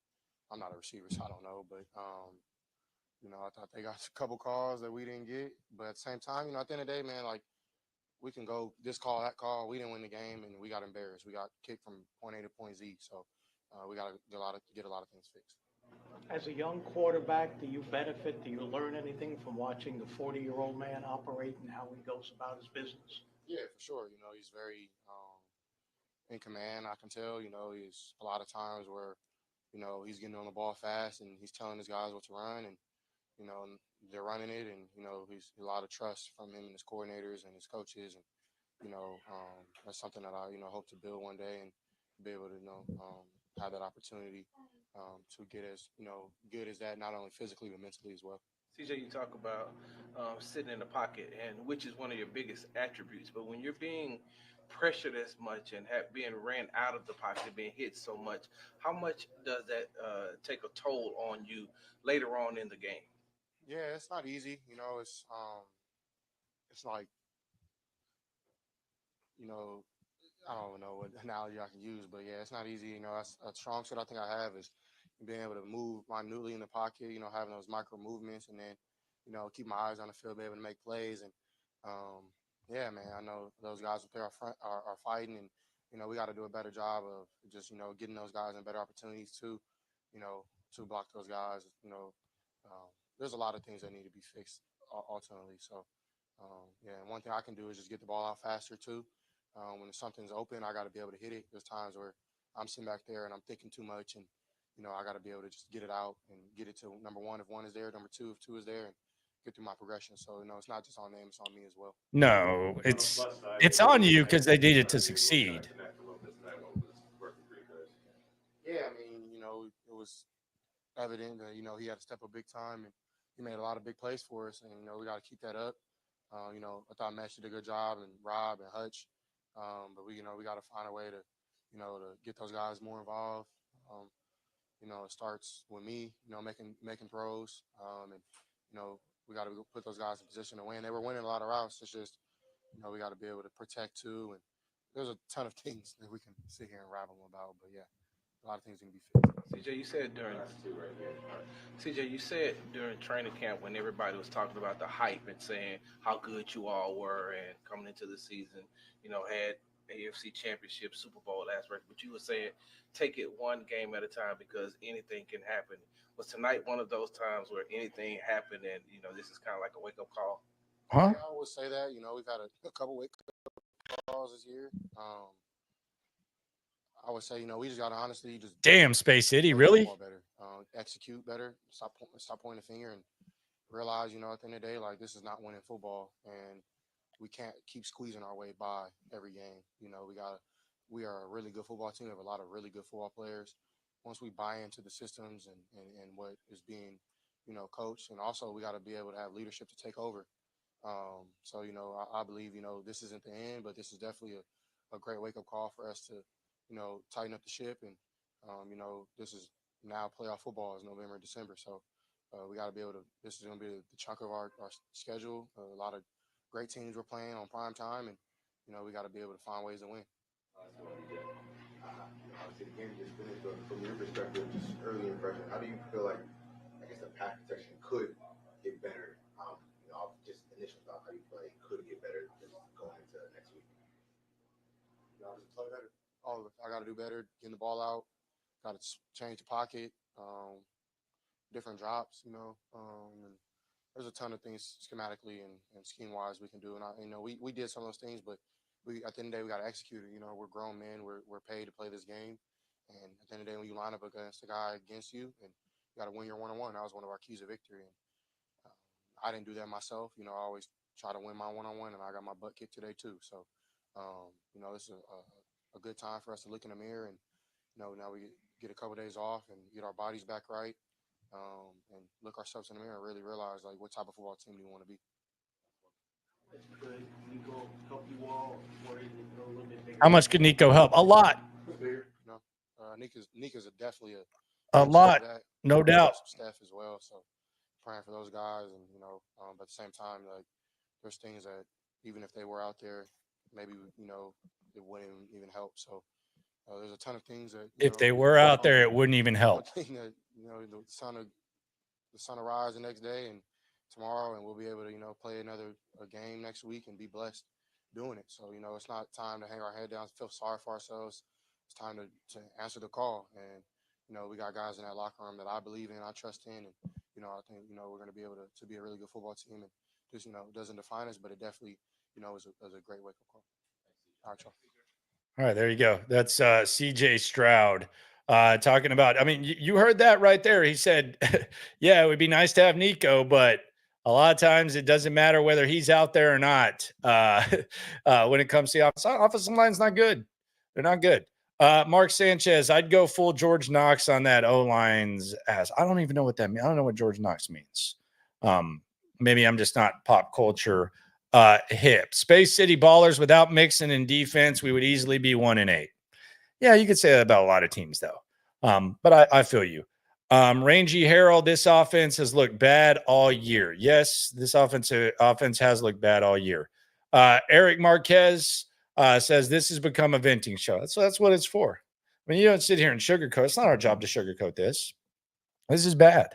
I'm not a receiver, so I don't know. But, I thought they got a couple calls that we didn't get. But at the same time, at the end of the day, man, like, we can go this call, that call. We didn't win the game, and we got embarrassed. We got kicked from point A to point Z. So we got to get a lot of things fixed. As a young quarterback, do you benefit? Do you learn anything from watching the 40-year-old man operate and how he goes about his business? Yeah, for sure. He's very in command. I can tell. He's a lot of times where you know, he's getting on the ball fast and he's telling his guys what to run, and you know, they're running it, and you know, he's a lot of trust from him and his coordinators and his coaches, and you know, that's something that I, you know, hope to build one day and be able to, you know, have that opportunity to get as, you know, good as that, not only physically but mentally as well. CJ, you talk about sitting in the pocket, and which is one of your biggest attributes. But when you're being pressured as much and being ran out of the pocket and being hit so much, how much does that take a toll on you later on in the game? Yeah, it's not easy. You know, it's like, you know, I don't even know what analogy I can use, but yeah, it's not easy. You know, that's a strong suit I think I have is being able to move minutely in the pocket, you know, having those micro movements, and then, you know, keep my eyes on the field, be able to make plays. And yeah, man, I know those guys up there are fighting, and, you know, we got to do a better job of just, you know, getting those guys in better opportunities to, you know, to block those guys. You know, there's a lot of things that need to be fixed ultimately. So, yeah, and one thing I can do is just get the ball out faster too. When something's open, I got to be able to hit it. There's times where I'm sitting back there and I'm thinking too much, and you know, I got to be able to just get it out and get it to number one if one is there, number two if two is there, and get through my progression. So, you know, it's not just on them, it's on me as well. No, it's on you because they needed to succeed. Yeah, I mean, you know, it was evident that, you know, he had to step up big time, and he made a lot of big plays for us, and you know, we got to keep that up. You know, I thought Mesh did a good job, and Rob and Hutch, but we, you know, we got to find a way to, you know, to get those guys more involved. You know, it starts with me, you know, making throws, and you know, we got to put those guys in position to win. They were winning a lot of routes. It's just, you know, we got to be able to protect too, and there's a ton of things that we can sit here and rabble about. But yeah, a lot of things can be fixed. CJ, you said during training camp when everybody was talking about the hype and saying how good you all were and coming into the season, you know, had AFC Championship, Super Bowl last record, but you were saying take it one game at a time because anything can happen. Was tonight one of those times where anything happened and, you know, this is kind of like a wake-up call? Huh? Yeah, I would say that. You know, we've had a couple wake-up calls this year. I would say, you know, we just got to honestly just Damn, Space City, play really? football better, execute better, stop pointing the finger, and realize, you know, at the end of the day, like, this is not winning football, and we can't keep squeezing our way by every game. You know, we are a really good football team. We have a lot of really good football players. Once we buy into the systems and what is being, you know, coached, and also we got to be able to have leadership to take over. So, you know, I believe, you know, this isn't the end, but this is definitely a great wake-up call for us to, you know, tighten up the ship. And, you know, this is now playoff football is November and December. So we got to be able to, this is going to be the chunk of our schedule. A lot of great teams we're playing on prime time. And, you know, we got to be able to find ways to win. Obviously, the game just finished. From your perspective, just early impression, how do you feel like, I guess, the pass protection could get better? You know, just initial thought, how do you feel like it could get better just going into next week? You know, just play better. All of it. I got to do better, getting the ball out. Got to change the pocket, different drops, you know. And there's a ton of things schematically and scheme-wise we can do. And, you know, we did some of those things, but at the end of the day, we got to execute it. You know, we're grown men. We're paid to play this game. And at the end of the day, when you line up against the guy against you, and you got to win your one-on-one, that was one of our keys of victory. And I didn't do that myself. You know, I always try to win my one-on-one, and I got my butt kicked today too. So, you know, this is a good time for us to look in the mirror, and, you know, now we get a couple of days off and get our bodies back right, and look ourselves in the mirror and really realize, like, what type of football team do you want to be. Could Nico help you all, or is it a little bit bigger? How much could Nico help? A lot. Bigger, you know. Nico's definitely A lot, no doubt. Steph as well. So praying for those guys, and, you know, but at the same time, like, there's things that even if they were out there, maybe, you know, it wouldn't even help. So there's a ton of things that If they were out there, it wouldn't even help. That, you know, the sun will rise the next day and tomorrow, and we'll be able to, you know, play another game next week and be blessed doing it. So, you know, it's not time to hang our head down, feel sorry for ourselves. It's time to answer the call. And, you know, we got guys in that locker room that I believe in, I trust in, and, you know, I think, you know, we're going to be able to be a really good football team. And just, you know, it doesn't define us, but it definitely, you know, is a great wake-up call. All right, y'all. All right, there you go. That's CJ Stroud talking about, I mean, you heard that right there. He said, yeah, it would be nice to have Nico, but a lot of times it doesn't matter whether he's out there or not. When it comes to the offensive line's not good. They're not good. Mark Sanchez, I'd go full George Knox on that O-line's ass. I don't even know what that means. I don't know what George Knox means. Maybe I'm just not pop culture hip. Space City Ballers, without Mixon in defense, we would easily be 1-8. Yeah, you could say that about a lot of teams, though. But I feel you. Rangy Harold, this offense has looked bad all year. Yes, this offense has looked bad all year. Eric Marquez says this has become a venting show. That's what it's for. I mean, you don't sit here and sugarcoat. It's not our job to sugarcoat this. This is bad.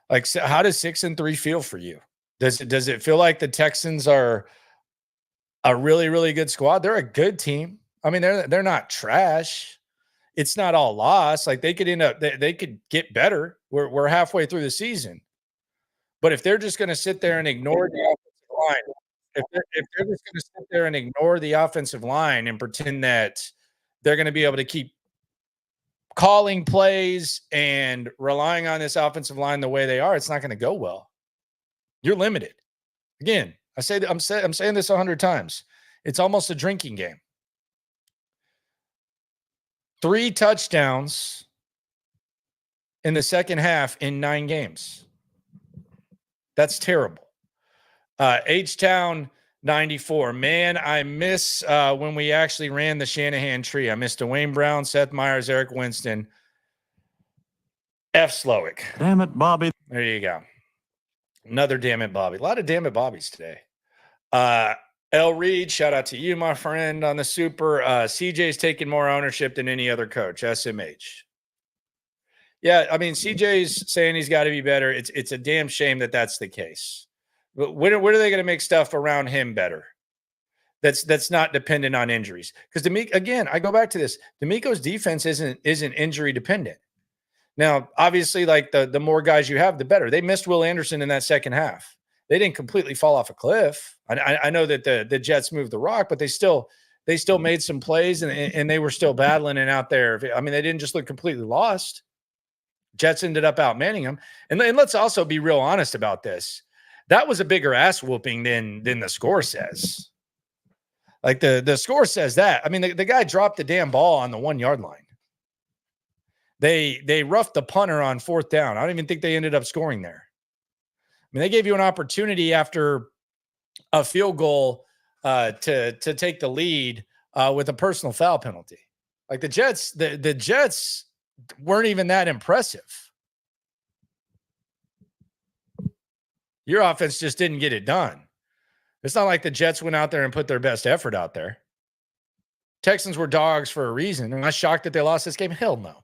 Like, so how does 6-3 feel for you? Does it feel like the Texans are a really, really good squad? They're a good team. I mean, they're not trash. It's not all lost. Like, they could end up, they could get better. We're halfway through the season. But if they're just going to sit there and ignore the offensive line, if they're just going to sit there and ignore the offensive line and pretend that they're going to be able to keep calling plays and relying on this offensive line the way they are, it's not going to go well. You're limited. Again, I'm saying this 100 times. It's almost a drinking game. 3 touchdowns in the second half in 9 games. That's terrible. H-Town 94. Man, I miss when we actually ran the Shanahan tree. I miss Dwayne Brown, Seth Meyers, Eric Winston, F. Slowick. Damn it, Bobby. There you go. Another damn it, Bobby. A lot of damn it, Bobbies today. L. Reed, shout out to you, my friend, on the super. CJ's taking more ownership than any other coach. SMH. Yeah, I mean, CJ's saying he's got to be better. It's a damn shame that that's the case. But when are they going to make stuff around him better? That's not dependent on injuries. Because DeMeco, again, I go back to this. DeMeco's defense isn't injury dependent. Now, obviously, like the more guys you have, the better. They missed Will Anderson in that second half. They didn't completely fall off a cliff. I know that the Jets moved the rock, but they still made some plays and they were still battling and out there. I mean, they didn't just look completely lost. Jets ended up outmanning them. And let's also be real honest about this. That was a bigger ass whooping than the score says. Like the score says that. I mean, the guy dropped the damn ball on the 1 yard line. They roughed the punter on 4th down. I don't even think they ended up scoring there. I mean, they gave you an opportunity after a field goal to take the lead with a personal foul penalty. Like the Jets weren't even that impressive. Your offense just didn't get it done. It's not like the Jets went out there and put their best effort out there. Texans were dogs for a reason. Am I shocked that they lost this game? Hell no.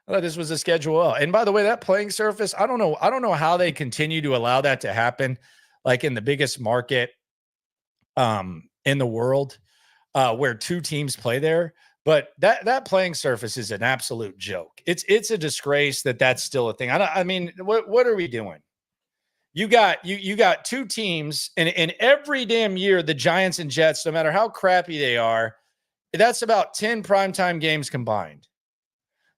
I thought this was a schedule. And by the way, that playing surface, I don't know how they continue to allow that to happen, like in the biggest market in the world, where 2 teams play there. But that playing surface is an absolute joke. It's a disgrace that that's still a thing. I mean, what are we doing? You got 2 teams, and every damn year, the Giants and Jets, no matter how crappy they are, that's about 10 primetime games combined.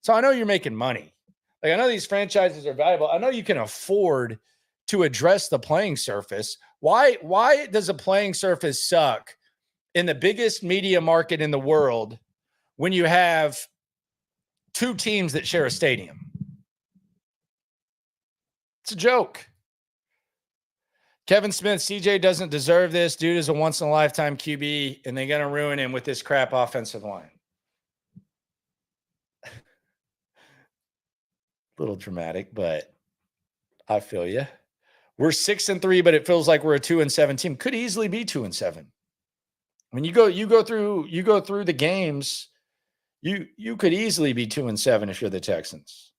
So I know you're making money. Like, I know these franchises are valuable. I know you can afford to address the playing surface. Why does a playing surface suck in the biggest media market in the world when you have 2 teams that share a stadium? It's a joke. Kevin Smith, CJ doesn't deserve this. Dude is a once-in-a-lifetime QB, and they're going to ruin him with this crap offensive line. A little dramatic, but I feel you. We're 6-3, but it feels like we're a 2-7 team. Could easily be 2-7. When you go through the games, you could easily be 2-7 if you're the Texans.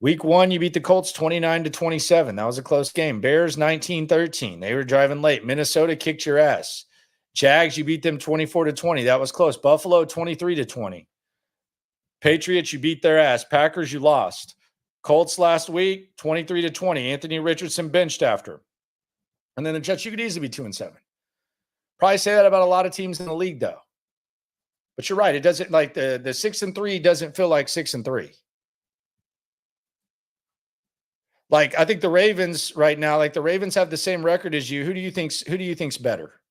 Week 1, you beat the Colts 29-27. That was a close game. Bears 19-13. They were driving late. Minnesota kicked your ass. Jags, you beat them 24-20. That was close. Buffalo 23-20. Patriots, you beat their ass. Packers, you lost. Colts last week 23-20. Anthony Richardson benched after. And then the Jets, you could easily be 2-7. Probably say that about a lot of teams in the league, though. But you're right. It doesn't like the 6-3 doesn't feel like 6-3. Like, I think the Ravens right now, like the Ravens have the same record as you. Who do you think's better?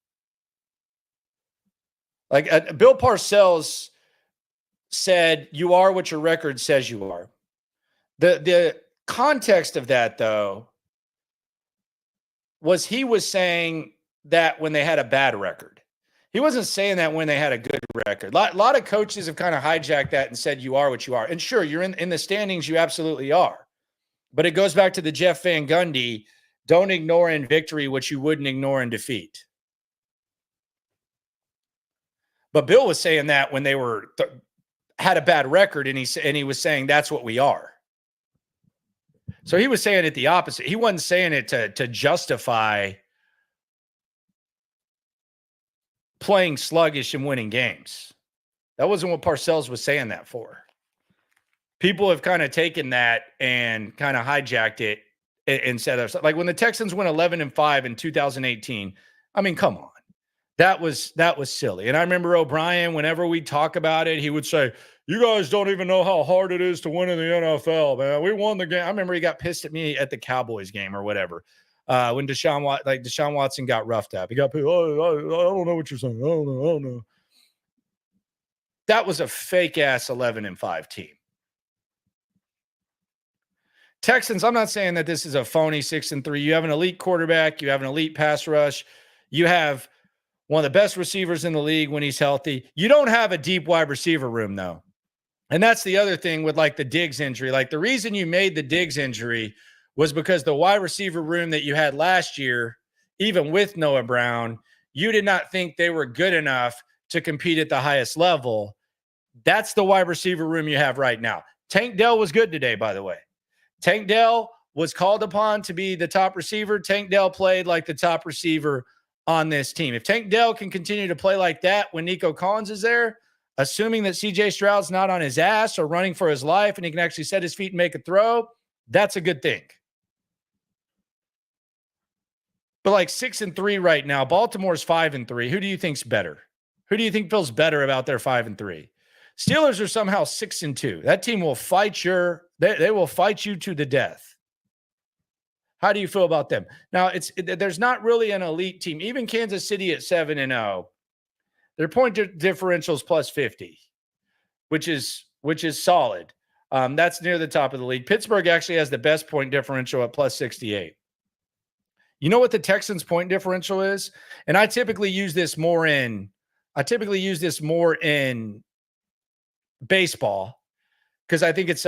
Like Bill Parcells said, you are what your record says you are. The context of that, though, was he was saying that when they had a bad record. He wasn't saying that when they had a good record. A lot of coaches have kind of hijacked that and said you are what you are. And sure, you're in the standings, you absolutely are. But it goes back to the Jeff Van Gundy, don't ignore in victory what you wouldn't ignore in defeat. But Bill was saying that when they were had a bad record, and he was saying that's what we are. So he was saying it the opposite. He wasn't saying it to justify playing sluggish and winning games. That wasn't what Parcells was saying that for. People have kind of taken that and kind of hijacked it and said, like when the Texans went 11-5 in 2018, I mean, come on. That was silly. And I remember O'Brien, whenever we talk about it, he would say, you guys don't even know how hard it is to win in the NFL, man. We won the game. I remember he got pissed at me at the Cowboys game or whatever. When Deshaun Watson got roughed up. He got pissed. Oh, I don't know what you're saying. I don't know. That was a fake-ass 11-5 team. Texans, I'm not saying that this is a phony 6-3. You have an elite quarterback. You have an elite pass rush. You have one of the best receivers in the league when he's healthy. You don't have a deep wide receiver room, though. And that's the other thing with like the Diggs injury. Like the reason you made the Diggs injury was because the wide receiver room that you had last year, even with Noah Brown, you did not think they were good enough to compete at the highest level. That's the wide receiver room you have right now. Tank Dell was good today, by the way. Tank Dell was called upon to be the top receiver. Tank Dell played like the top receiver on this team. If Tank Dell can continue to play like that when Nico Collins is there, assuming that CJ Stroud's not on his ass or running for his life and he can actually set his feet and make a throw, that's a good thing. But like 6-3 right now, Baltimore's 5-3. Who do you think's better? Who do you think feels better about their 5-3? Steelers are somehow 6-2. That team will fight they will fight you to the death. How do you feel about them? Now, there's not really an elite team. Even Kansas City at 7-0, their point differential is plus 50, which is solid. That's near the top of the league. Pittsburgh actually has the best point differential at plus 68. You know what the Texans' point differential is? And I typically use this more in baseball because I think it's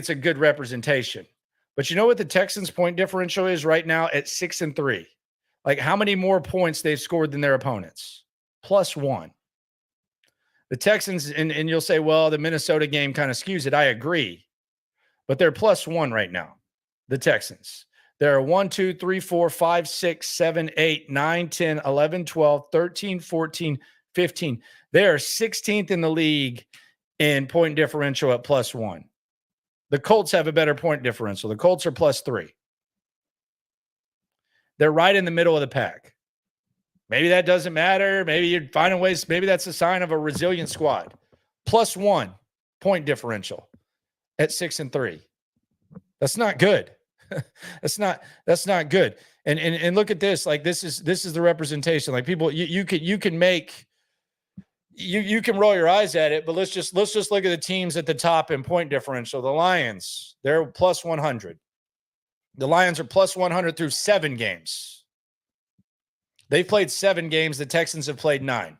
a good representation. But you know what the Texans' point differential is right now at 6-3? Like how many more points they've scored than their opponents? +1. The Texans, and you'll say, well, the Minnesota game kind of skews it. I agree. But they're +1 right now, the Texans. There are 1, 2, 3, 4, 5, 6, 7, 8, 9, 10, 11, 12, 13, 14, 15. They are 16th in the league in point differential at +1. The Colts have a better point differential. The Colts are +3. They're right in the middle of the pack. Maybe that doesn't matter. Maybe you're finding ways. Maybe that's a sign of a resilient squad. +1 point differential at 6-3. That's not good. That's not good. And look at this. Like this is the representation. Like people, you can roll your eyes at it, but let's just look at the teams at the top in point differential. The Lions, they're +100. The Lions are +100 through 7 games. They've played 7 games. The Texans have played 9.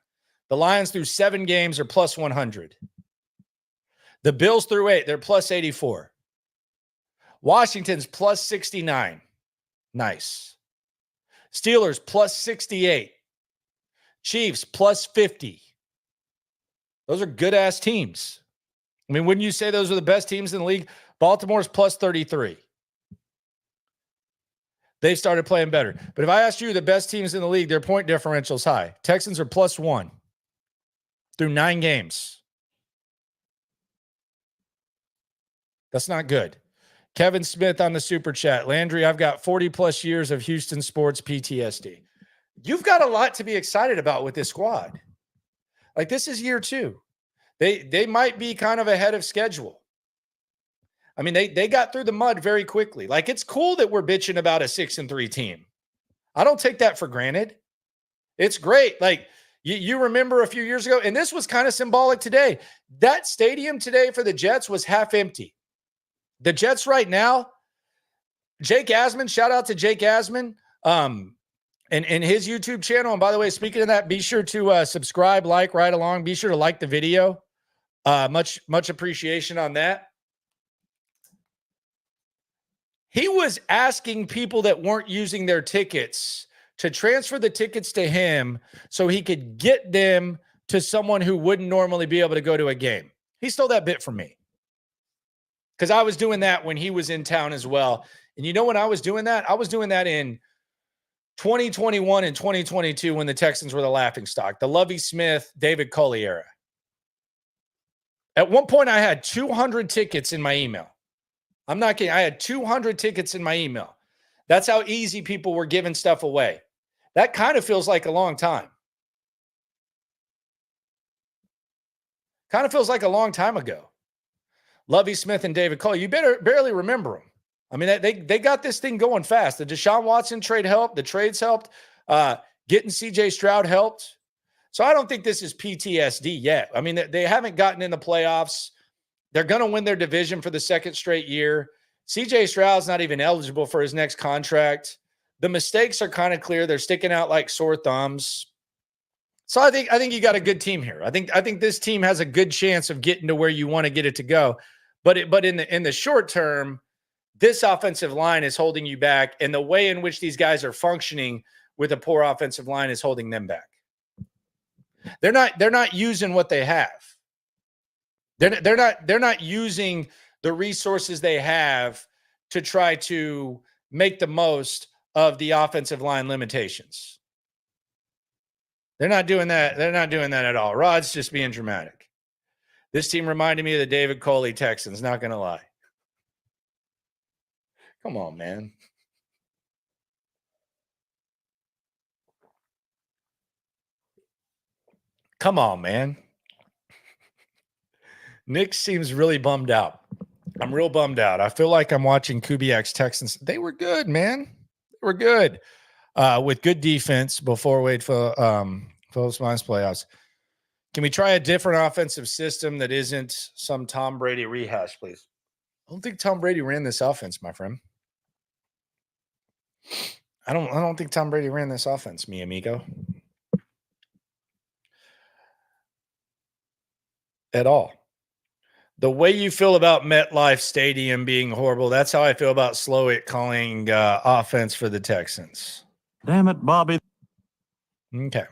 The Lions through 7 games are +100. The Bills through 8, they're +84. Washington's +69. Nice. Steelers +68. Chiefs +50. Those are good-ass teams. I mean, wouldn't you say those are the best teams in the league? Baltimore's +33. They've started playing better. But if I asked you the best teams in the league, their point differential's high. Texans are +1 through 9 games. That's not good. Kevin Smith on the super chat. Landry, I've got 40+ years of Houston sports PTSD. You've got a lot to be excited about with this squad. Like, this is year 2. They might be kind of ahead of schedule. I mean, they got through the mud very quickly. Like, it's cool that we're bitching about a 6-3 team. I don't take that for granted. It's great. Like, you remember a few years ago, and this was kind of symbolic today. That stadium today for the Jets was half empty. The Jets right now, Jake Asman, shout out to Jake Asman, and his YouTube channel. And by the way, speaking of that, be sure to subscribe, like, right along. Be sure to like the video. Much appreciation on that. He was asking people that weren't using their tickets to transfer the tickets to him so he could get them to someone who wouldn't normally be able to go to a game. He stole that bit from me because I was doing that when he was in town as well. And you know when I was doing that? I was doing that in 2021 and 2022 when the Texans were the laughingstock, the Lovie Smith, David Culley era. At one point, I had 200 tickets in my email. I'm not kidding. I had 200 tickets in my email. That's how easy people were giving stuff away. That kind of feels like a long time. Kind of feels like a long time ago. Lovie Smith and David Culley, you barely remember them. I mean, they got this thing going fast. The Deshaun Watson trade helped. The trades helped. Getting CJ Stroud helped. So I don't think this is PTSD yet. I mean, they haven't gotten in the playoffs. They're going to win their division for the second straight year. CJ Stroud's not even eligible for his next contract. The mistakes are kind of clear. They're sticking out like sore thumbs. So I think you got a good team here. I think this team has a good chance of getting to where you want to get it to go. But in the short term, this offensive line is holding you back, and the way in which these guys are functioning with a poor offensive line is holding them back. They're not using what they have. They're not using the resources they have to try to make the most of the offensive line limitations. They're not doing that. They're not doing that at all. Rod's just being dramatic. This team reminded me of the David Culley Texans, not going to lie. Come on, man. Come on, man. Nick seems really bummed out. I'm real bummed out. I feel like I'm watching Kubiak's Texans. They were good, man. They were good. With good defense before Wade Phillips Mine's playoffs. Can we try a different offensive system that isn't some Tom Brady rehash, please? I don't think Tom Brady ran this offense, my friend. I don't think Tom Brady ran this offense, mi amigo. At all. The way you feel about MetLife Stadium being horrible, that's how I feel about Slowick calling offense for the Texans. Damn it, Bobby. Okay.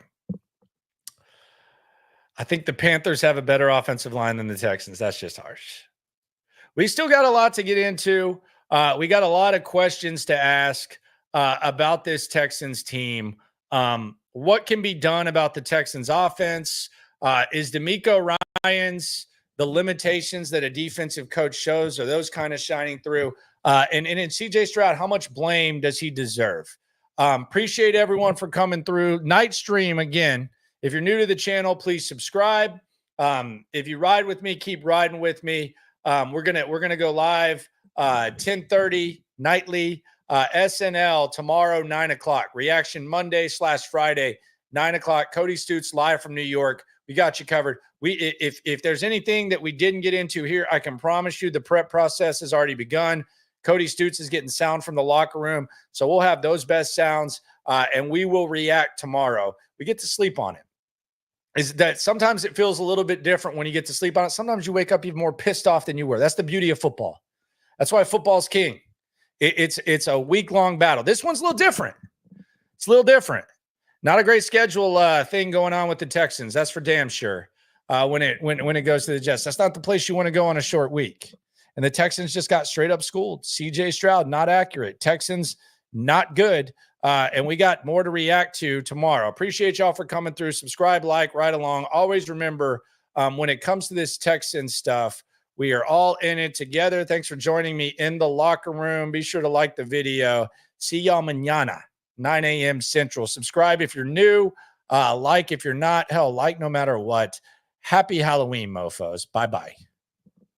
I think the Panthers have a better offensive line than the Texans. That's just harsh. We still got a lot to get into. We got a lot of questions to ask about this Texans team. What can be done about the Texans offense? Is DeMeco Ryans the limitations that a defensive coach shows? Are those kind of shining through? And in CJ Stroud, how much blame does he deserve? Appreciate everyone for coming through. Night stream again. If you're new to the channel, please subscribe. If you ride with me, keep riding with me. We're gonna go live 10:30 nightly. SNL tomorrow 9:00. Reaction Monday/Friday 9:00. Cody Stutes live from New York. We got you covered. If there's anything that we didn't get into here, I can promise you the prep process has already begun. Cody Stutes is getting sound from the locker room, so we'll have those best sounds, and we will react tomorrow. We get to sleep on it. Is that sometimes it feels a little bit different when you get to sleep on it. Sometimes you wake up even more pissed off than you were. That's the beauty of football. That's why football's king. It's a week-long battle. This one's a little different. It's a little different. Not a great schedule thing going on with the Texans. That's for damn sure. When it goes to the Jets, that's not the place you want to go on a short week. And the Texans just got straight up schooled. CJ Stroud, not accurate. Texans, not good. And we got more to react to tomorrow. Appreciate y'all for coming through. Subscribe, like, right along. Always remember, when it comes to this Texans stuff, we are all in it together. Thanks for joining me in the locker room. Be sure to like the video. See y'all mañana, 9 a.m. Central. Subscribe if you're new. Like if you're not, hell, like no matter what. Happy Halloween, mofos. Bye-bye.